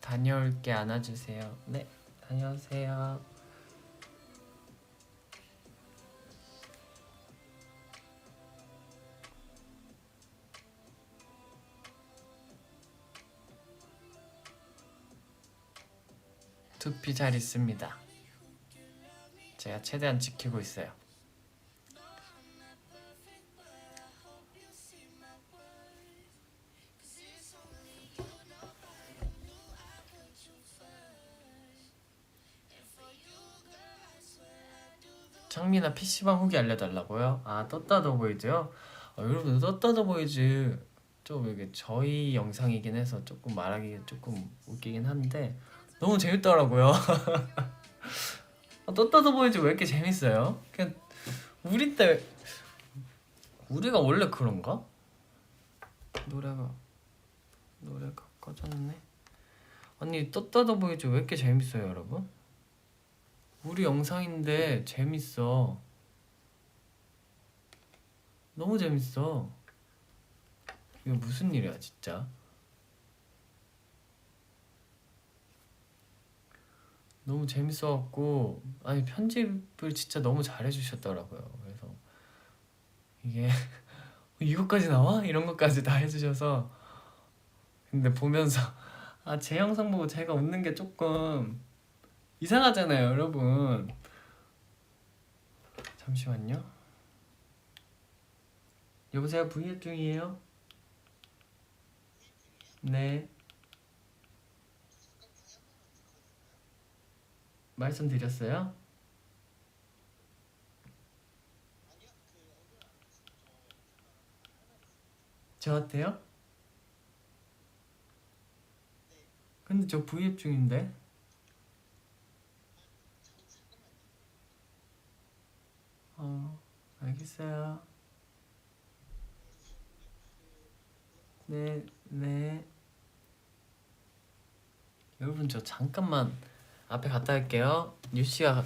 다녀올게 안아주세요. 네, 다녀오세요. 두피 잘 있습니다. 제가 최대한 지키고 있어요. 창민아 PC방 후기 알려달라고요? 아 떴다 더 보이즈요? 여러분 떴다 더 보이즈 좀 이게 저희 영상이긴 해서 조금 말하기 조금 웃기긴 한데 너무 재밌더라고요. 떴다 더 보이즈 왜 이렇게 재밌어요? 그냥 우리 때 우리가 원래 그런가? 노래가 꺼졌네. 아니 떴다 더 보이즈 왜 이렇게 재밌어요 여러분? 우리 영상인데 재밌어. 너무 재밌어. 이거 무슨 일이야 진짜. 너무 재밌어갖고 아니 편집을 진짜 너무 잘해주셨더라고요. 그래서 이게 이것까지 나와? 이런 것까지 다 해주셔서 근데 보면서 아 제 영상 보고 제가 웃는 게 조금 이상하잖아요 여러분. 잠시만요. 여보세요 V앱 중이에요? 네 말씀드렸어요? 저한테요? 근데 저 V앱 중인데. 알겠어요. 네, 네. 여러분 저 잠깐만 앞에 갔다 올게요. 유씨가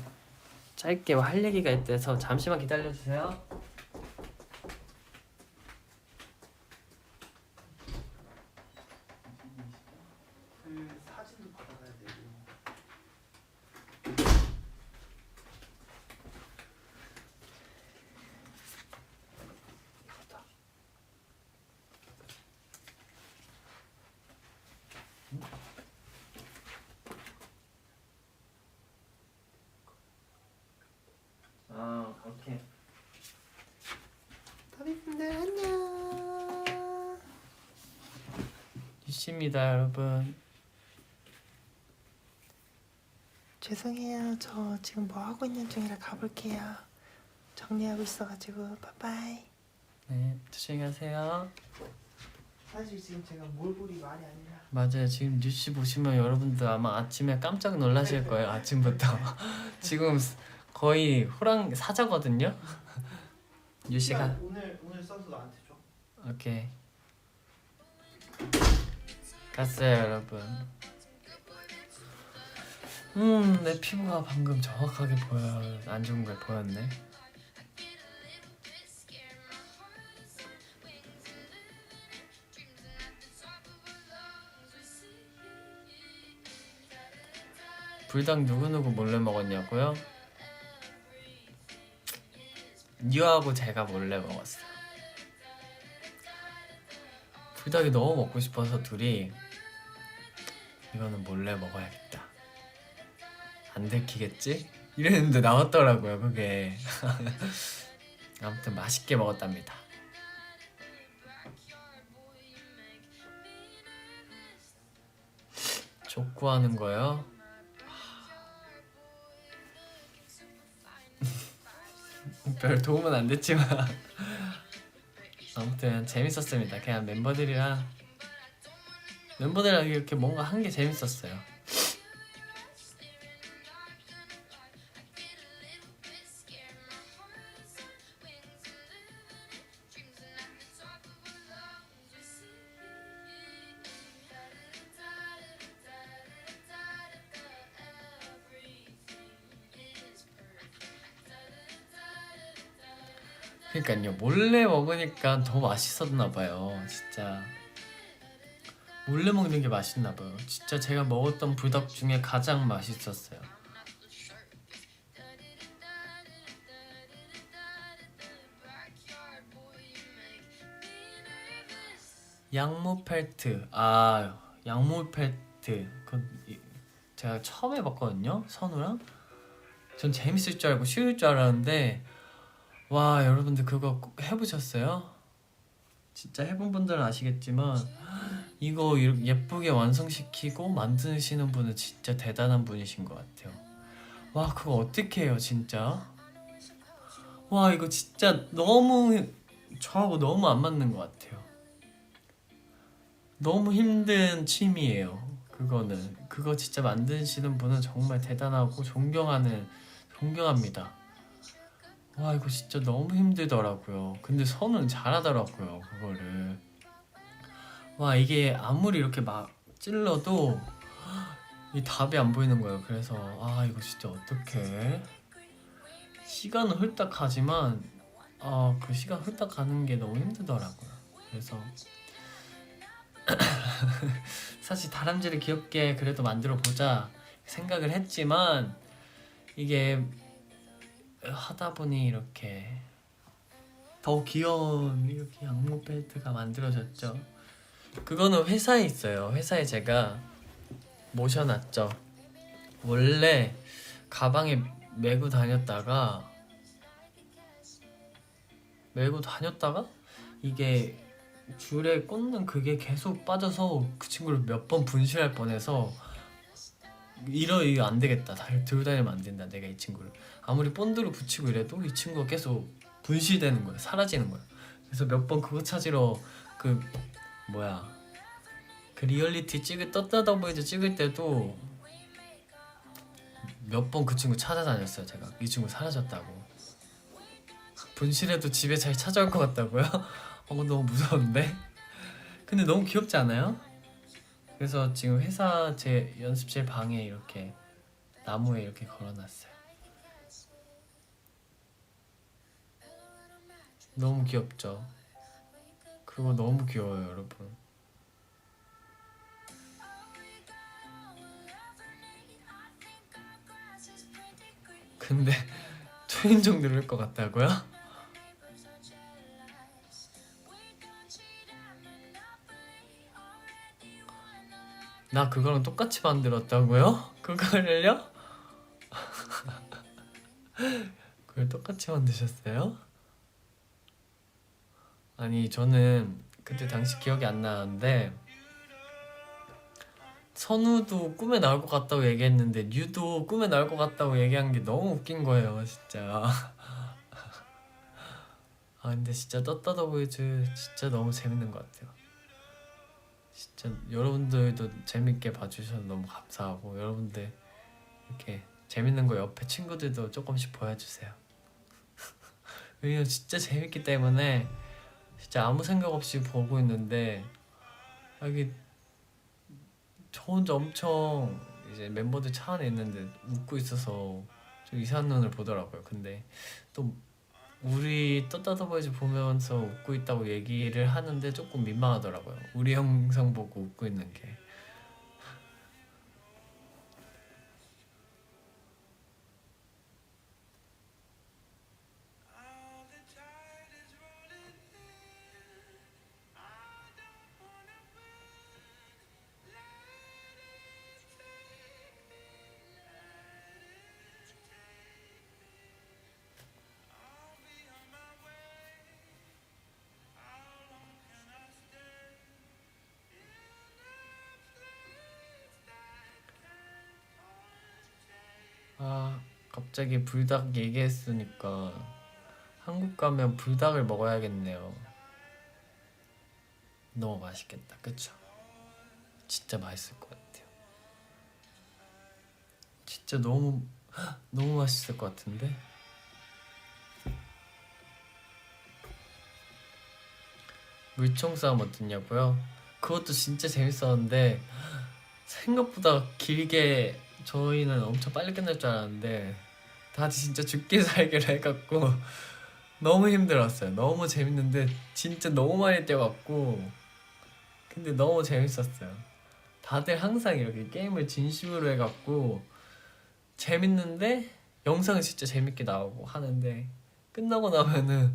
짧게 할 얘기가 있대서 잠시만 기다려주세요. 그 사진도 받아가야 되고. 오케이. 다비분들 안녕. 유씨입니다 여러분. 죄송해요. 저 지금 뭐 하고 있는 중이라 가볼게요. 정리하고 있어가지고 빠빠이. 네, 조심히 가세요. 사실 지금 제가 뭘 보리 말이 아니라. 맞아요. 지금 뉴스 보시면 여러분들 아마 아침에 깜짝 놀라실 거예요. 아침부터. 지금 거의 호랑 사자거든요. 뉴씨가 오늘 써서 나한테 줘. 오케이. 갔어요 여러분. 내 피부가 방금 정확하게 보여요. 안 좋은 걸 보였네. 불닭 누구누구 몰래 먹었냐고요? 유하고 제가 몰래 먹었어요. 불닭이 너무 먹고 싶어서 둘이 이거는 몰래 먹어야겠다 안 들키겠지? 이랬는데 나왔더라고요 그게. 아무튼 맛있게 먹었답니다. 족구하는 거요? 별 도움은 안 됐지만 아무튼 재밌었습니다. 그냥 멤버들이랑 이렇게 뭔가 한 게 재밌었어요. 그러니까요 몰래 먹으니까 더 맛있었나 봐요. 진짜 몰래 먹는 게 맛있나 봐요. 진짜 제가 먹었던 불닭 중에 가장 맛있었어요. 양모펠트. 양모펠트 제가 처음 해봤거든요 선우랑. 전 재밌을 줄 알고 쉬울 줄 알았는데 와 여러분들 그거 꼭 해보셨어요? 진짜 해본 분들은 아시겠지만 이거 이렇게 예쁘게 완성시키고 만드시는 분은 진짜 대단한 분이신 것 같아요. 와 그거 어떻게 해요 진짜. 와 이거 진짜 너무 저하고 너무 안 맞는 것 같아요. 너무 힘든 취미예요 그거는. 그거 진짜 만드시는 분은 정말 대단하고 존경합니다. 와 이거 진짜 너무 힘들더라고요. 근데 선우는 잘하더라고요 그거를. 와 이게 아무리 이렇게 막 찔러도 이 답이 안 보이는 거예요. 그래서 이거 진짜 어떡해. 시간은 훌딱 가지만 그 시간 훌딱 가는 게 너무 힘들더라고요. 그래서 사실 다람쥐를 귀엽게 그래도 만들어 보자 생각을 했지만 이게 하다 보니 이렇게 더 귀여운 이렇게 양모 벨트가 만들어졌죠. 그거는 회사에 있어요. 회사에 제가 모셔놨죠. 원래 가방에 메고 다녔다가 이게 줄에 꽂는 그게 계속 빠져서 그 친구를 몇 번 분실할 뻔해서 이거 안 되겠다. 들고 다니면 안 된다. 내가 이 친구를 아무리 본드로 붙이고 이래도 이 친구가 계속 분실되는 거야. 사라지는 거야. 그래서 몇 번 그거 찾으러 그 리얼리티 떴다 보이즈 찍을 때도 몇 번 그 친구 찾아다녔어요. 제가 이 친구 사라졌다고. 분실해도 집에 잘 찾아올 것 같다고요? 너무 무서운데? 근데 너무 귀엽지 않아요? 그래서 지금 회사 제 연습실 방에 이렇게 나무에 이렇게 걸어놨어요. 너무 귀엽죠? 그거 너무 귀여워요 여러분. 근데 초인종 누를 것 같다고요? 나 그거랑 똑같이 만들었다고요? 그거를요? 그걸 똑같이 만드셨어요? 아니 저는 그때 당시 기억이 안 나는데 선우도 꿈에 나올 것 같다고 얘기했는데 뉴도 꿈에 나올 것 같다고 얘기한 게 너무 웃긴 거예요 진짜. 근데 진짜 떴다더 보이즈 진짜 너무 재밌는 것 같아요. 진짜 여러분들도 재밌게 봐주셔서 너무 감사하고 여러분들 이렇게 재밌는 거 옆에 친구들도 조금씩 보여주세요. 왜냐면 진짜 재밌기 때문에 진짜 아무 생각 없이 보고 있는데 이게 저 혼자 엄청 이제 멤버들 차 안에 있는데 웃고 있어서 좀 이상한 눈을 보더라고요. 근데 또 우리 떴다더 보이즈 보면서 웃고 있다고 얘기를 하는데 조금 민망하더라고요. 우리 영상 보고 웃고 있는 게. 갑자기 불닭 얘기했으니까 한국 가면 불닭을 먹어야겠네요. 너무 맛있겠다, 그쵸? 진짜 맛있을 것 같아요. 진짜 너무 맛있을 것 같은데? 물총 싸움 어땠냐고요? 그것도 진짜 재밌었는데 생각보다 길게 저희는 엄청 빨리 끝날 줄 알았는데 다들 진짜 죽기 살기로 해갖고 너무 힘들었어요. 너무 재밌는데 진짜 너무 많이 뛰어갖고 근데 너무 재밌었어요. 다들 항상 이렇게 게임을 진심으로 해갖고 재밌는데 영상은 진짜 재밌게 나오고 하는데 끝나고 나면은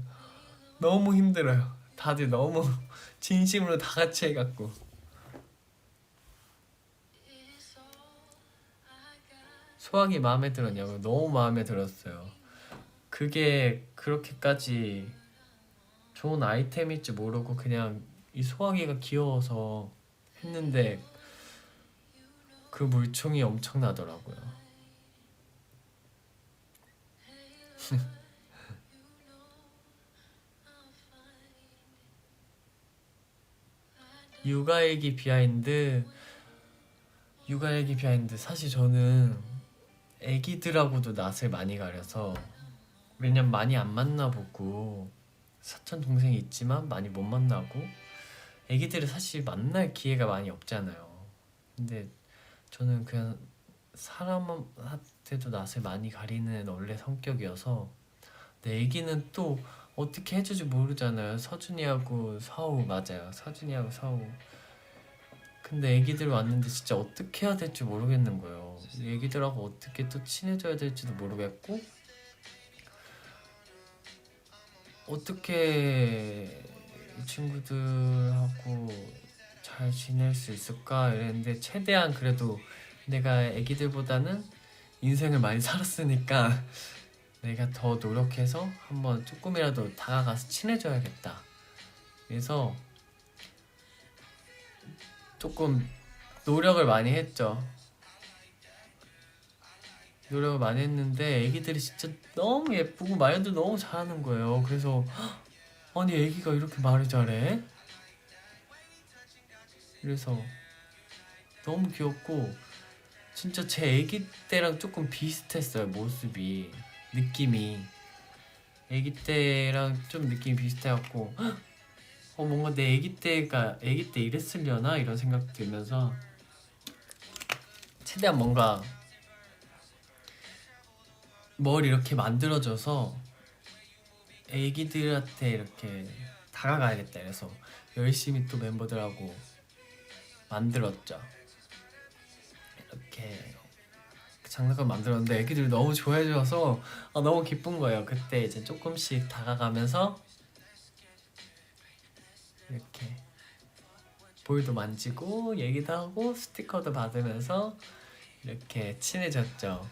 너무 힘들어요. 다들 너무 진심으로 다 같이 해갖고 소화기 마음에 들었냐고요? 너무 마음에 들었어요. 그게 그렇게까지 좋은 아이템일 줄 모르고 그냥 이 소화기가 귀여워서 했는데 그 물총이 엄청나더라고요. 육아일기 비하인드 사실 저는 애기들하고도 낯을 많이 가려서 왜냐면 많이 안 만나보고 사촌 동생이 있지만 많이 못 만나고 애기들을 사실 만날 기회가 많이 없잖아요. 근데 저는 그냥 사람한테도 낯을 많이 가리는 원래 성격이어서 내 애기는 또 어떻게 해줄지 모르잖아요. 서준이하고 서우 맞아요. 서준이하고 서우. 근데 애기들 왔는데 진짜 어떻게 해야 될지 모르겠는 거예요. 애기들하고 어떻게 또 친해져야 될지도 모르겠고 어떻게 이 친구들하고 잘 지낼 수 있을까 이랬는데 최대한 그래도 내가 애기들보다는 인생을 많이 살았으니까 내가 더 노력해서 한번 조금이라도 다가가서 친해져야겠다. 그래서 조금 노력을 많이 했죠. 노력을 많이 했는데 애기들이 진짜 너무 예쁘고 말도 너무 잘하는 거예요. 그래서 아니 애기가 이렇게 말을 잘해? 그래서 너무 귀엽고 진짜 제 애기 때랑 조금 비슷했어요. 모습이 느낌이 애기 때랑 좀 느낌이 비슷해갖고 뭔가 내 애기 때 이랬으려나 이런 생각 들면서 최대한 뭔가 뭘 이렇게 만들어줘서 애기들한테 이렇게 다가가야겠다 그래서 열심히 또 멤버들하고 만들었죠. 이렇게 장난감 만들었는데 애기들이 너무 좋아해줘서 너무 기쁜 거예요. 그때 이제 조금씩 다가가면서 이렇게 볼도 만지고 얘기도 하고 스티커도 받으면서 이렇게 친해졌죠.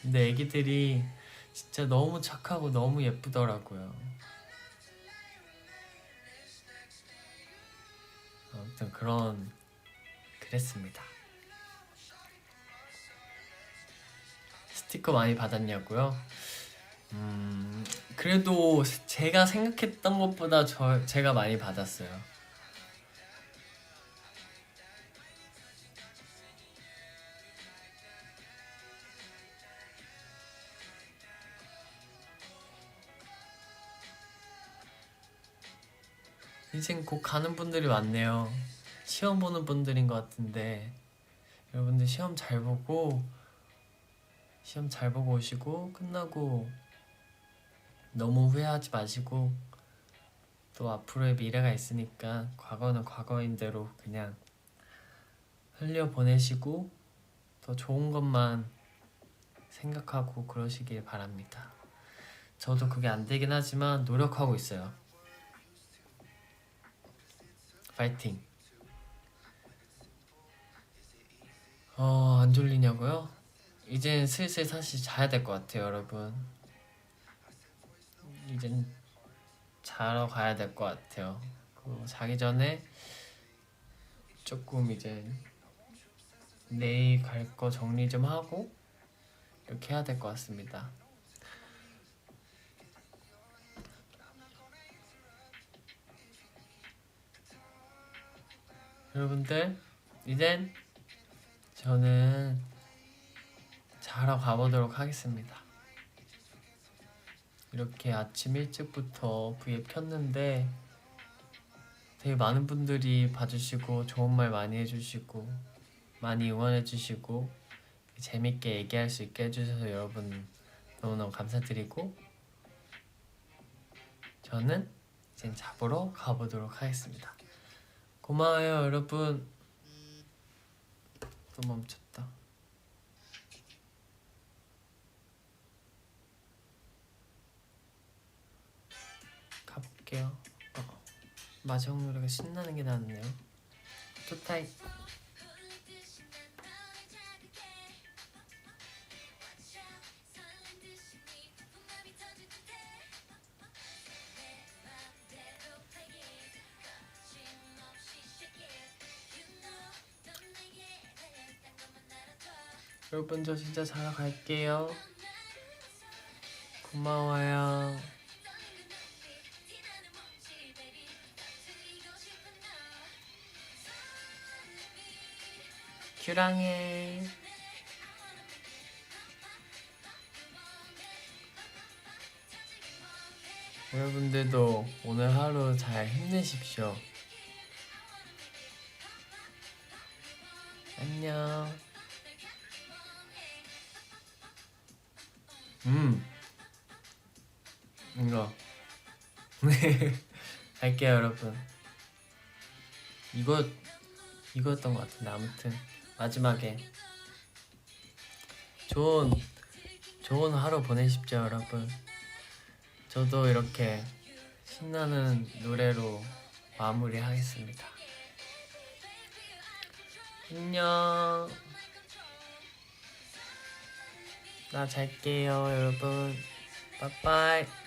근데 애기들이 진짜 너무 착하고 너무 예쁘더라고요. 아무튼 그랬습니다. 스티커 많이 받았냐고요? 그래도 제가 생각했던 것보다 제가 많이 받았어요. 인생 곧 가는 분들이 많네요. 시험 보는 분들인 것 같은데 여러분들 시험 잘 보고 오시고 끝나고 너무 후회하지 마시고 또 앞으로의 미래가 있으니까 과거는 과거인 대로 그냥 흘려보내시고 더 좋은 것만 생각하고 그러시길 바랍니다. 저도 그게 안 되긴 하지만 노력하고 있어요. 파이팅. 안 졸리냐고요? 이젠 슬슬 사실 자야 될 것 같아요, 여러분. 이젠 자러 가야 될 것 같아요. 자기 전에 조금 이제 내일 갈 거 정리 좀 하고 이렇게 해야 될 것 같습니다. 여러분들, 이젠 저는 자러 가보도록 하겠습니다. 이렇게 아침 일찍부터 V앱 켰는데 되게 많은 분들이 봐주시고 좋은 말 많이 해주시고 많이 응원해주시고 재밌게 얘기할 수 있게 해주셔서 여러분 너무너무 감사드리고 저는 이제 잡으러 가보도록 하겠습니다. 고마워요 여러분. 또 멈췄다. 가볼게요. 마지막 노래가 신나는 게 나왔네요. 투타임. 여러분 저 진짜 자러 갈게요. 고마워요. 큐랑해. 여러분들도 오늘 하루 잘 힘내십시오. 안녕. 이거 네 갈게요 여러분. 이거였던 것 같은데 아무튼 마지막에 좋은 하루 보내십시오 여러분. 저도 이렇게 신나는 노래로 마무리하겠습니다. 안녕. 나 잘게요 여러분. 빠빠이.